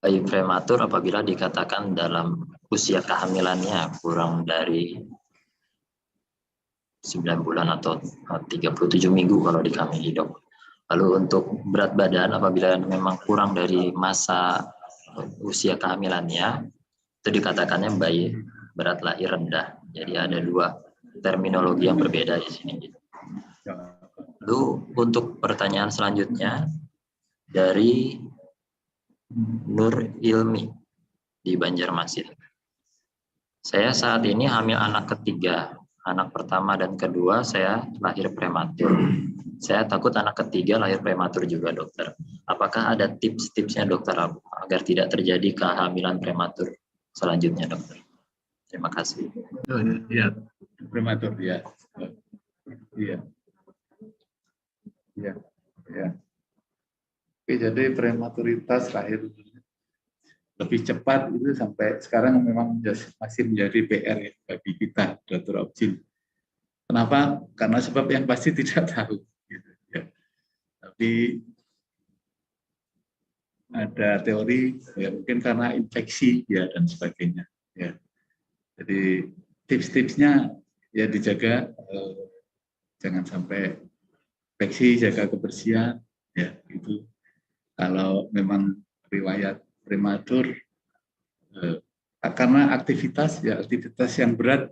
bayi prematur apabila dikatakan dalam usia kehamilannya kurang dari 9 bulan atau 37 minggu kalau di kami dok. Lalu untuk berat badan apabila memang kurang dari masa usia kehamilannya itu dikatakannya bayi berat lahir rendah. Jadi ada dua terminologi yang berbeda di sini. Lalu untuk pertanyaan selanjutnya dari Nur Ilmi di Banjarmasin. Saya saat ini hamil anak ketiga. Anak pertama dan kedua saya lahir prematur. Saya takut anak ketiga lahir prematur juga dokter. Apakah ada tips-tipsnya dokter agar tidak terjadi kehamilan prematur selanjutnya dokter? Terima kasih. Iya, prematur ya. Iya. Oke, jadi prematuritas lahir lebih cepat itu sampai sekarang memang masih menjadi PR ya bagi kita, Dr. Opjin. Kenapa? Karena sebab yang pasti tidak tahu. Gitu, ya. Tapi ada teori ya mungkin karena infeksi ya dan sebagainya. Ya. Jadi tips-tipsnya ya dijaga jangan sampai infeksi, jaga kebersihan ya itu. Kalau memang riwayat prematur karena aktivitas yang berat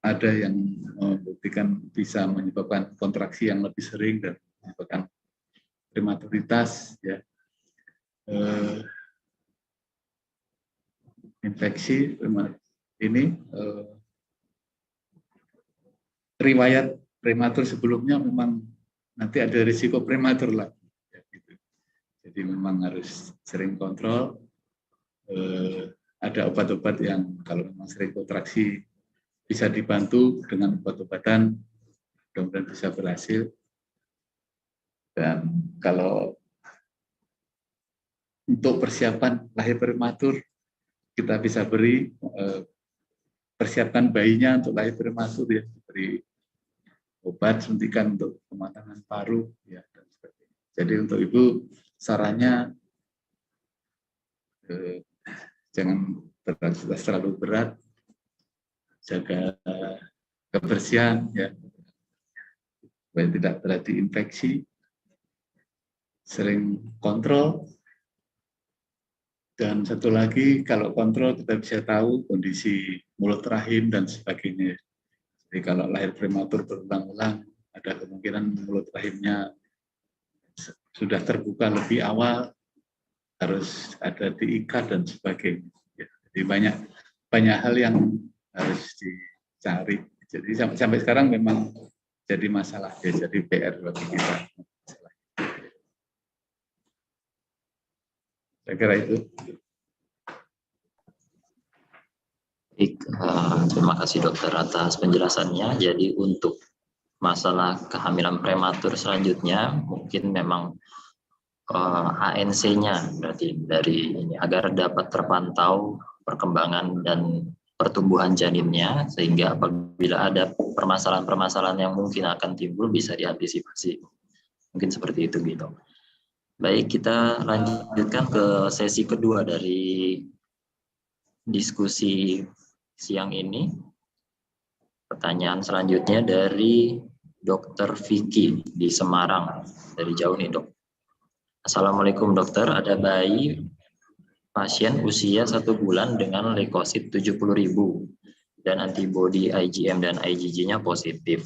ada yang membuktikan bisa menyebabkan kontraksi yang lebih sering dan menyebabkan prematuritas ya infeksi ini riwayat prematur sebelumnya memang nanti ada risiko prematur lagi. Jadi memang harus sering kontrol. ada obat-obat yang kalau memang sering kontraksi bisa dibantu dengan obat-obatan, mudah-mudahan bisa berhasil. Dan kalau untuk persiapan lahir prematur, kita bisa beri persiapkan bayinya untuk lahir prematur, ya, beri obat suntikan untuk pematangan paru, ya, dan sebagainya. Jadi untuk ibu sarannya jangan beraktivitas terlalu berat, jaga kebersihan, ya, supaya tidak terjadi infeksi, sering kontrol. Dan satu lagi, kalau kontrol kita bisa tahu kondisi mulut rahim dan sebagainya. Jadi kalau lahir prematur berulang-ulang, ada kemungkinan mulut rahimnya sudah terbuka lebih awal, harus ada diikat dan sebagainya. Jadi banyak hal yang harus dicari. Jadi sampai sekarang memang jadi masalah, ya, jadi PR bagi kita. Saya kira itu. Baik, terima kasih dokter atas penjelasannya. Jadi untuk masalah kehamilan prematur selanjutnya, mungkin memang ANC-nya berarti dari ini agar dapat terpantau perkembangan dan pertumbuhan janinnya, sehingga apabila ada permasalahan-permasalahan yang mungkin akan timbul bisa diantisipasi. Mungkin seperti itu gitu. Baik, kita lanjutkan ke sesi kedua dari diskusi siang ini. Pertanyaan selanjutnya dari Dr. Vicky di Semarang. Dari jauh nih, Dok. Assalamualaikum dokter, ada bayi pasien usia 1 bulan dengan leukosit 70.000 dan antibodi IgM dan IgG-nya positif.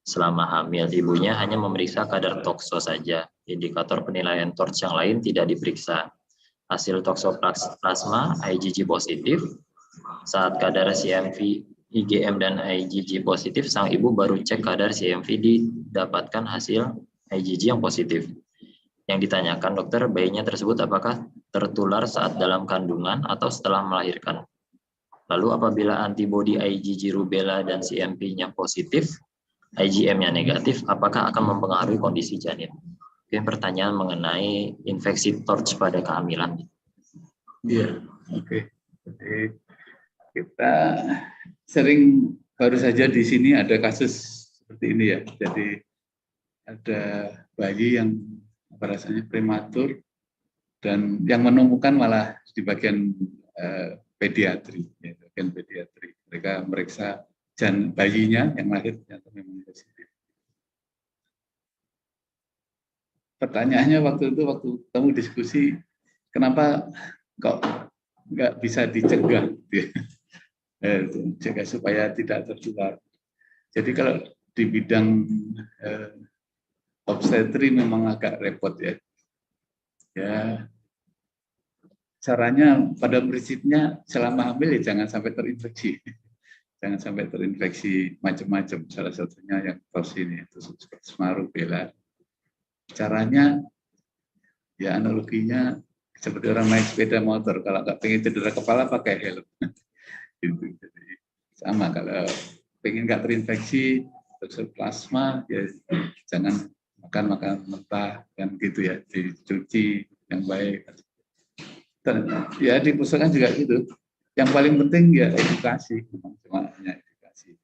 Selama hamil, ibunya hanya memeriksa kadar tokso saja. Indikator penilaian TORCH yang lain tidak diperiksa. Hasil toksoplasma IgG positif. Saat kadar CMV, IgM dan IgG positif, sang ibu baru cek kadar CMV, didapatkan hasil IgG yang positif. Yang ditanyakan dokter, bayinya tersebut apakah tertular saat dalam kandungan atau setelah melahirkan? Lalu apabila antibodi IgG rubella dan CMV-nya positif, IgM-nya negatif, apakah akan mempengaruhi kondisi janin? Mungkin pertanyaan mengenai infeksi TORCH pada kehamilan. Iya, oke. Jadi kita sering, baru saja di sini ada kasus seperti ini, ya. Jadi ada bayi yang rasanya prematur dan yang menemukan malah di bagian pediatri, ya, bagian pediatri. Mereka meriksa bayinya yang lahir ternyata memang positif. Pertanyaannya waktu kamu diskusi, kenapa kok nggak bisa dicegah, cegah supaya tidak tertular. Jadi kalau di bidang obstetri memang agak repot, ya. Ya, caranya pada prinsipnya selama hamil ya jangan sampai terinfeksi. Jangan sampai terinfeksi macam-macam. Salah satunya yang TORCH ini, itu seperti rubella. Caranya, ya analoginya seperti orang naik sepeda motor. Kalau nggak pengen cedera kepala, pakai helm. Gitu. Jadi, sama, kalau pengen nggak terinfeksi toksoplasma, ya jangan makan mentah, kan gitu, ya. Dicuci yang baik. Dan, ya di pusaran juga gitu. Yang paling penting ya edukasi, cuma hanya edukasi,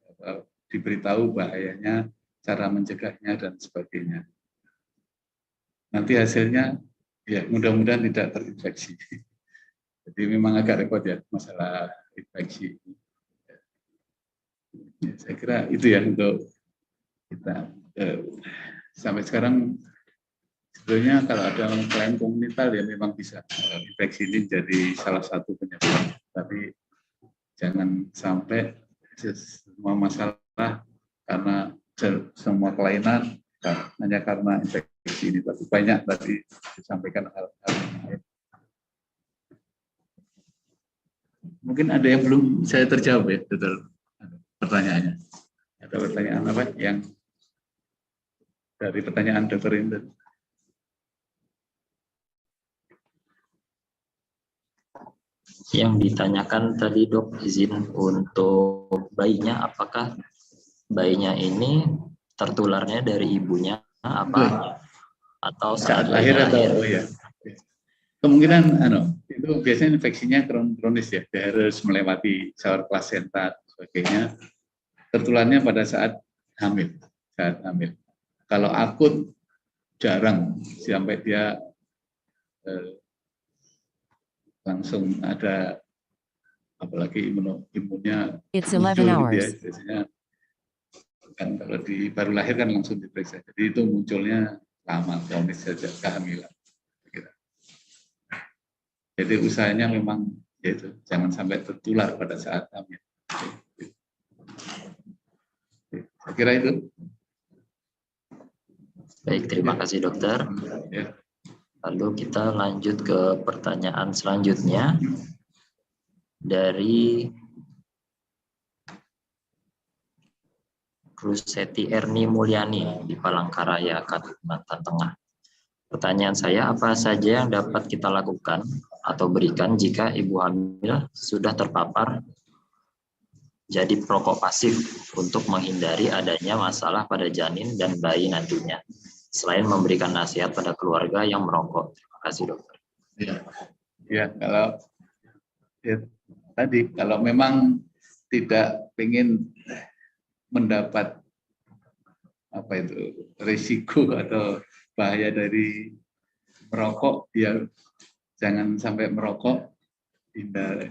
diberitahu bahayanya, cara mencegahnya dan sebagainya. Nanti hasilnya ya mudah-mudahan tidak terinfeksi. Jadi memang agak repot, ya, masalah infeksi. Ya, saya kira itu, ya, untuk kita. Sampai sekarang sebetulnya kalau ada kelainan komunital, ya memang bisa infeksi ini jadi salah satu penyebab. Tapi jangan sampai semua masalah karena semua kelainan hanya karena infeksi ini. Tapi banyak tadi disampaikan hal-hal lain. Mungkin ada yang belum saya terjawab, ya, betul pertanyaannya. Ada pertanyaan apa yang dari pertanyaan Dr. Inder? Yang ditanyakan tadi dok, izin untuk bayinya, apakah bayinya ini tertularnya dari ibunya apa atau saat saat lahir bayinya atau lahir? oh ya. Kemungkinan itu biasanya infeksinya kronis ya, dia harus melewati saluran plasenta dan sebagainya. Tertularnya pada saat hamil, Kalau akut jarang sampai dia langsung ada, apalagi imunnya muncul gitu ya, biasanya kan kalau baru lahir kan langsung diperiksa. Jadi itu munculnya lama, kronis saja kehamilan. Jadi usahanya memang yaitu jangan sampai tertular pada saat hamil. Saya kira itu. Baik, terima kasih dokter. Ya. Lalu kita lanjut ke pertanyaan selanjutnya dari Ruseti Erni Mulyani di Palangkaraya, Kalimantan Tengah. Pertanyaan saya, apa saja yang dapat kita lakukan atau berikan jika ibu hamil sudah terpapar jadi perokok pasif untuk menghindari adanya masalah pada janin dan bayi nantinya, selain memberikan nasihat pada keluarga yang merokok? Terima kasih dokter. Ya, kalau memang tidak ingin mendapat risiko atau bahaya dari merokok, ya jangan sampai merokok.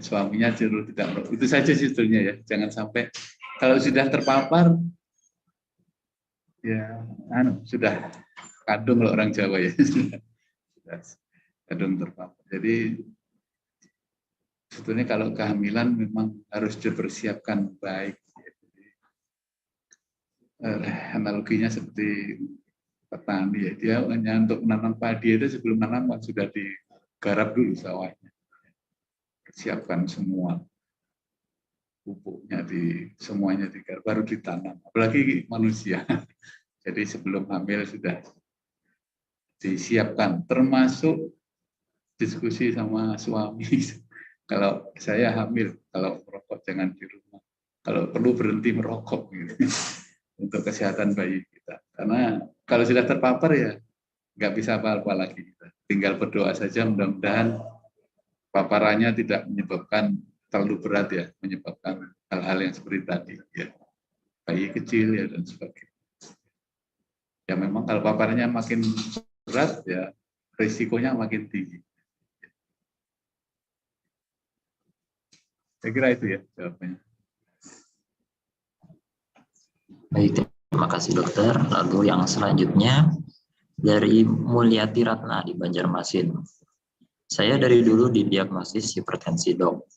Suaminya suruh tidak merokok. Itu saja sebetulnya ya. Jangan sampai kalau sudah terpapar, ya sudah kadung kalau orang Jawa ya. Sudah kadung terpapar. Jadi sebetulnya kalau kehamilan memang harus dipersiapkan baik. Analoginya seperti petani ya, dia hanya untuk menanam padi itu sebelum menanam sudah digarap dulu sawahnya, siapkan semua pupuknya semuanya digarap baru ditanam, apalagi manusia. Jadi sebelum hamil sudah disiapkan, termasuk diskusi sama suami. Kalau saya hamil, kalau merokok jangan di rumah, kalau perlu berhenti merokok gitu. Untuk kesehatan bayi kita. Karena kalau sudah terpapar ya nggak bisa apa-apa lagi kita. Tinggal berdoa saja mudah-mudahan paparannya tidak menyebabkan terlalu berat ya, menyebabkan hal-hal yang seperti tadi ya. Bayi kecil ya dan sebagainya. Ya memang kalau paparannya makin berat ya risikonya makin tinggi. Saya kira itu ya jawabannya. Baik, terima kasih dokter. Lalu yang selanjutnya dari Mulyati Ratna di Banjarmasin. Saya dari dulu didiagnosis hipertensi dok.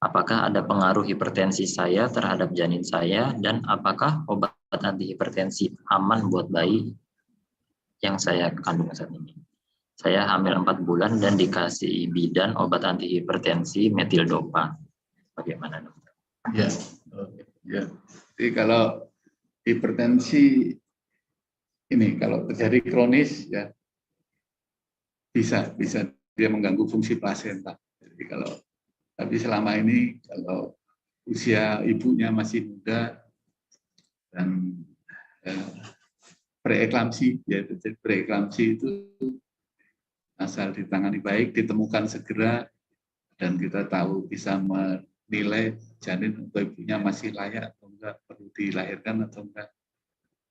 Apakah ada pengaruh hipertensi saya terhadap janin saya dan apakah obat antihipertensi aman buat bayi yang saya kandung saat ini? Saya hamil 4 bulan dan dikasih bidan obat antihipertensi metildopa. Bagaimana dokter? Ya. Jadi kalau hipertensi ini kalau terjadi kronis ya bisa dia mengganggu fungsi plasenta. Jadi tapi selama ini kalau usia ibunya masih muda dan preeklamsi, ya preeklamsi itu asal ditangani baik, ditemukan segera dan kita tahu bisa menilai janin atau ibunya masih layak atau enggak, perlu dilahirkan atau enggak.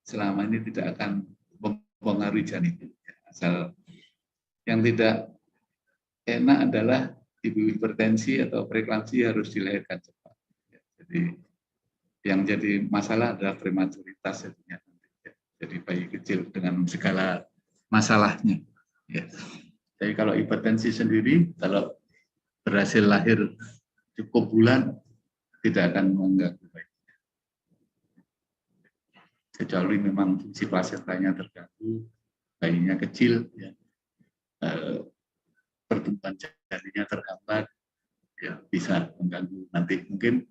Selama ini tidak akan mempengaruhi janin. Asal yang tidak enak adalah ibu hipertensi atau preeklamsi harus dilahirkan cepat. Jadi yang jadi masalah adalah prematuritas jadinya. Jadi bayi kecil dengan segala masalahnya. Ya. Jadi kalau hipertensi sendiri, kalau berhasil lahir cukup bulan, tidak akan mengganggu bayi. Kecuali memang fungsi plasentanya terganggu, bayinya kecil, ya. Pertumbuhan janinnya terhambat, ya bisa mengganggu. Nanti mungkin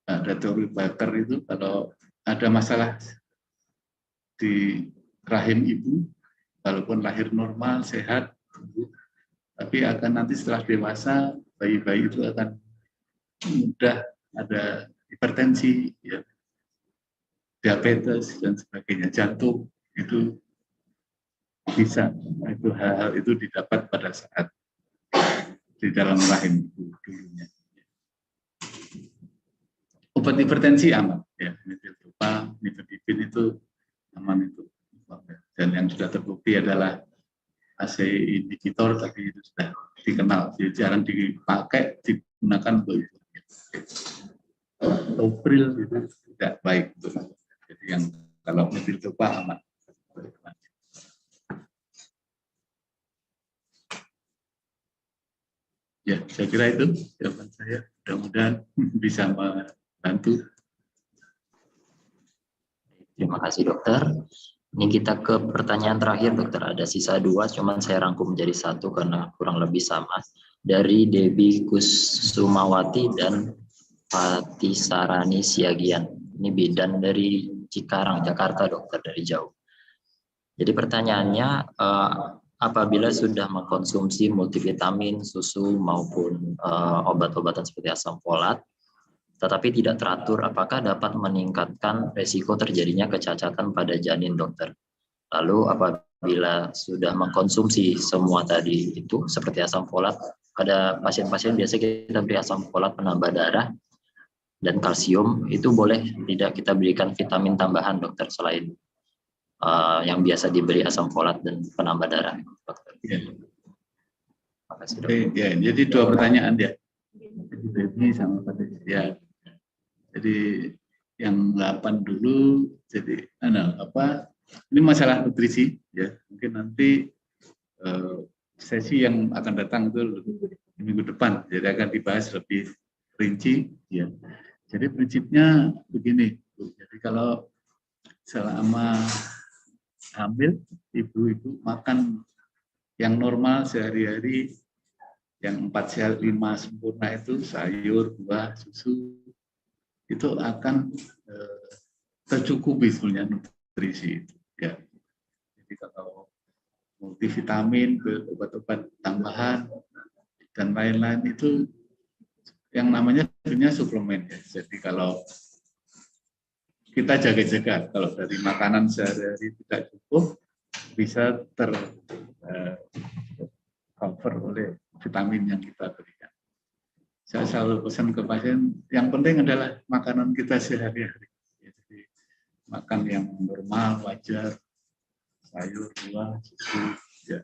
ada teori Baker itu kalau ada masalah di rahim ibu, walaupun lahir normal, sehat, tapi akan nanti setelah dewasa bayi-bayi itu akan mudah ada hipertensi, ya, diabetes dan sebagainya, jantung itu bisa. Itu hal-hal itu didapat pada saat di dalam rahim ibu dulunya. Obat hipertensi aman, ya, metildopa, nifedipin itu aman itu. Dan yang sudah terbukti adalah AC inhibitor, tapi itu sudah dikenal, jadi jarang dipakai, digunakan untuk itu. Topril itu tidak baik itu. Jadi yang kalau metildopa aman. Ya, saya kira itu jawaban saya. Mudah-mudahan bisa membantu. Terima kasih dokter. Ini kita ke pertanyaan terakhir dokter. Ada sisa 2, cuman saya rangkum menjadi 1 karena kurang lebih sama. Dari Debbie Kusumawati dan Patisarani Siagian. Ini bidan dari Cikarang, Jakarta dokter, dari jauh. Jadi pertanyaannya, apabila sudah mengkonsumsi multivitamin, susu maupun obat-obatan seperti asam folat, tetapi tidak teratur, apakah dapat meningkatkan resiko terjadinya kecacatan pada janin dokter? Lalu apabila sudah mengkonsumsi semua tadi itu seperti asam folat, pada pasien-pasien biasa kita beri asam folat penambah darah dan kalsium, itu boleh tidak kita berikan vitamin tambahan dokter selain yang biasa diberi asam folat dan penambah darah dokter? Ya. Makasih, Oke, ya, jadi 2 pertanyaan ya. Jadi sama ya. Jadi yang 8 dulu, jadi ini masalah nutrisi ya. Mungkin nanti sesi yang akan datang itu minggu depan, jadi akan dibahas lebih rinci ya. Jadi prinsipnya begini, Bu. Jadi kalau selama hamil, ibu itu makan yang normal sehari-hari, yang 4 sehat 5 sempurna itu sayur, buah, susu, itu akan tercukupi sebenarnya nutrisi itu. Ya. Jadi kalau multivitamin, obat-obat tambahan, dan lain-lain itu yang namanya sebenarnya suplemen. Ya. Jadi kalau kita jaga-jaga, kalau dari makanan sehari-hari tidak cukup, bisa cover oleh vitamin yang kita berikan. Saya selalu pesan ke pasien, yang penting adalah makanan kita sehari-hari. Jadi makan yang normal, wajar, sayur, buah, susu, ya,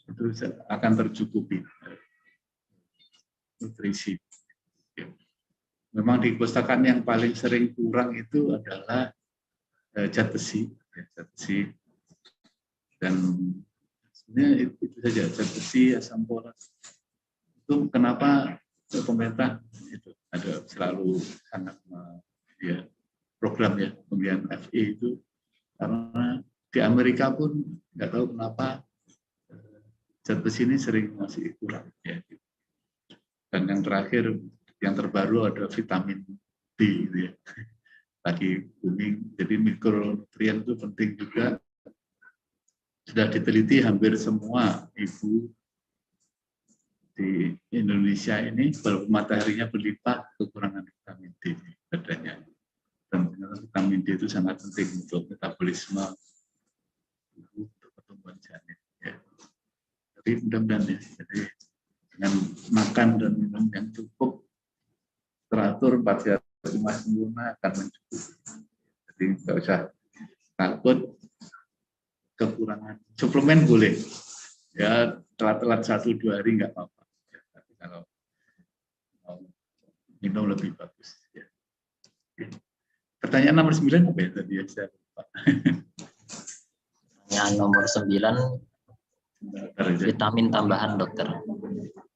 itu akan tercukupi nutrisi. Ya. Memang di pustakaan yang paling sering kurang itu adalah zat besi, dan sebenarnya itu saja, zat besi, asam folat. Itu kenapa pemerintah itu ada selalu sangat ya, program ya pemberian FE itu, karena di Amerika pun nggak tahu kenapa zat besi ini sering masih kurang ya. Dan yang terakhir, yang terbaru ada vitamin D gitu ya. Lagi booming, jadi mikronutrien itu penting juga. Sudah diteliti hampir semua ibu di Indonesia ini walaupun mataharinya berlimpah, kekurangan vitamin D di badannya. Dan vitamin D itu sangat penting untuk metabolisme ibu, untuk pertumbuhan janin. Ya. Jadi mudah-mudahan ya, jadi dengan makan dan minum yang cukup teratur, 4 sehat 5 sempurna akan mencukupi. Jadi nggak usah takut kekurangan. Suplemen boleh, ya telat-telat 1-2 hari nggak apa-apa. Ya, tapi kalau minum lebih bagus. Ya. Pertanyaan nomor 9 apa ya tadi ya, saya lupa. Pertanyaan nomor 9, vitamin tambahan dokter.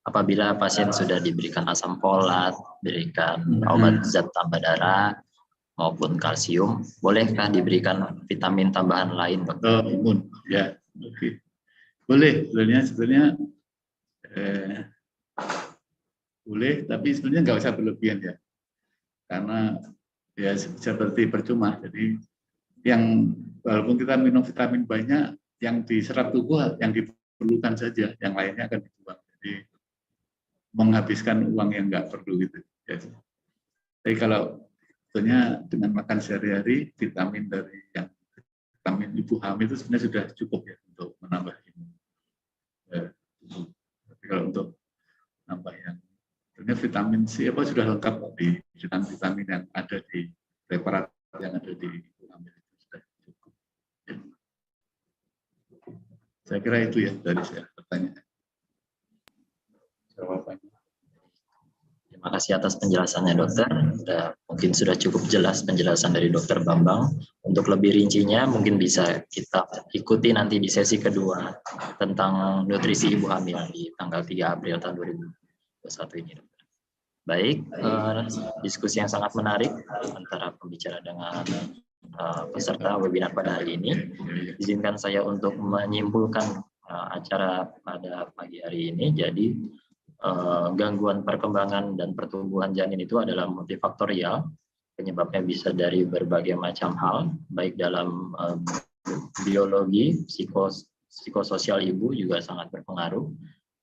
Apabila pasien sudah diberikan asam folat, berikan obat zat tambah darah maupun kalsium, bolehkah diberikan vitamin tambahan lain dokter? Imun, ya, oke. Boleh, sebenarnya boleh, tapi sebenarnya nggak usah berlebihan ya, karena ya seperti percuma. Jadi yang walaupun kita minum vitamin banyak, yang diserap tubuh yang diperlukan saja, yang lainnya akan dibuang. Jadi menghabiskan uang yang nggak perlu gitu. Ya. Tapi kalau sebetulnya dengan makan sehari-hari, vitamin dari yang vitamin ibu hamil itu sebenarnya sudah cukup ya untuk menambah imun. Ya, tapi kalau untuk menambah yang sebenarnya vitamin C apa sudah lengkap di vitamin yang ada di preparat yang ada di ibu hamil itu sudah cukup. Ya. Saya kira itu ya dari saya pertanyaan. Jawabannya. Terima kasih atas penjelasannya dokter. Mungkin sudah cukup jelas penjelasan dari dokter Bambang. Untuk lebih rincinya mungkin bisa kita ikuti nanti di sesi kedua tentang nutrisi ibu hamil di tanggal 3 April tahun 2021 ini. Baik, diskusi yang sangat menarik antara pembicara dengan peserta webinar pada hari ini. Izinkan saya untuk menyimpulkan acara pada pagi hari ini. Jadi gangguan perkembangan dan pertumbuhan janin itu adalah multifaktorial. Penyebabnya bisa dari berbagai macam hal, baik dalam biologi, psikososial ibu juga sangat berpengaruh,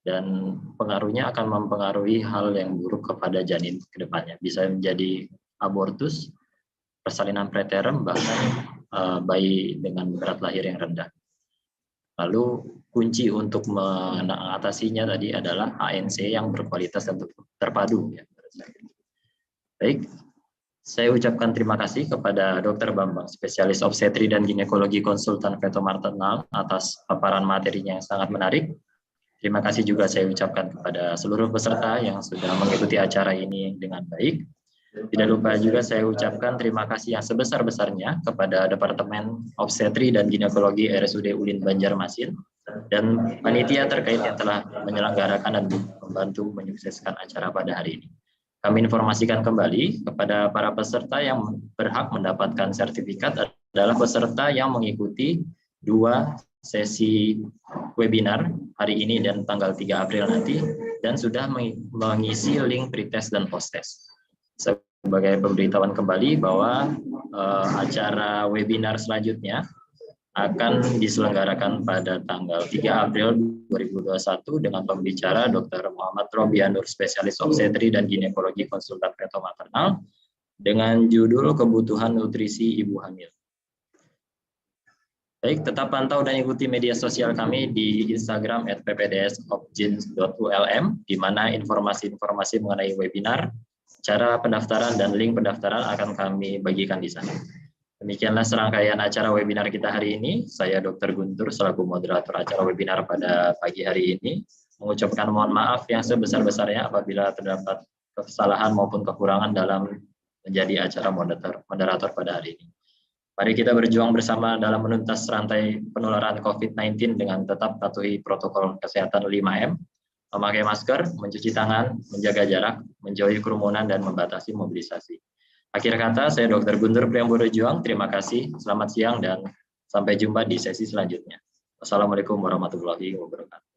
dan pengaruhnya akan mempengaruhi hal yang buruk kepada janin ke depannya. Bisa menjadi abortus, persalinan preterm, bahkan bayi dengan berat lahir yang rendah. Lalu kunci untuk mengatasinya tadi adalah ANC yang berkualitas dan terpadu. Ya. Baik, saya ucapkan terima kasih kepada Dr. Bambang, spesialis obstetri dan ginekologi konsultan feto-maternal atas paparan materinya yang sangat menarik. Terima kasih juga saya ucapkan kepada seluruh peserta yang sudah mengikuti acara ini dengan baik. Tidak lupa juga saya ucapkan terima kasih yang sebesar-besarnya kepada Departemen Obstetri dan Ginekologi RSUD Ulin Banjarmasin dan panitia terkait yang telah menyelenggarakan dan membantu menyukseskan acara pada hari ini. Kami informasikan kembali kepada para peserta yang berhak mendapatkan sertifikat adalah peserta yang mengikuti 2 sesi webinar hari ini dan tanggal 3 April nanti dan sudah mengisi link pretest dan posttest. Sebagai pemberitahuan kembali bahwa acara webinar selanjutnya akan diselenggarakan pada tanggal 3 April 2021 dengan pembicara Dr. Muhammad Robianur, spesialis obstetri dan ginekologi konsultan feto-maternal dengan judul Kebutuhan Nutrisi Ibu Hamil. Baik, tetap pantau dan ikuti media sosial kami di Instagram @ppdsopgins.ulm, di mana informasi-informasi mengenai webinar, cara pendaftaran dan link pendaftaran akan kami bagikan di sana. Demikianlah serangkaian acara webinar kita hari ini. Saya Dr. Guntur selaku moderator acara webinar pada pagi hari ini mengucapkan mohon maaf yang sebesar-besarnya apabila terdapat kesalahan maupun kekurangan dalam menjadi acara moderator pada hari ini. Mari kita berjuang bersama dalam menuntas rantai penularan COVID-19 dengan tetap patuhi protokol kesehatan 5M, memakai masker, mencuci tangan, menjaga jarak, menjauhi kerumunan, dan membatasi mobilisasi. Akhir kata, saya Dr. Guntur Priambodo Juang, terima kasih, selamat siang, dan sampai jumpa di sesi selanjutnya. Wassalamualaikum warahmatullahi wabarakatuh.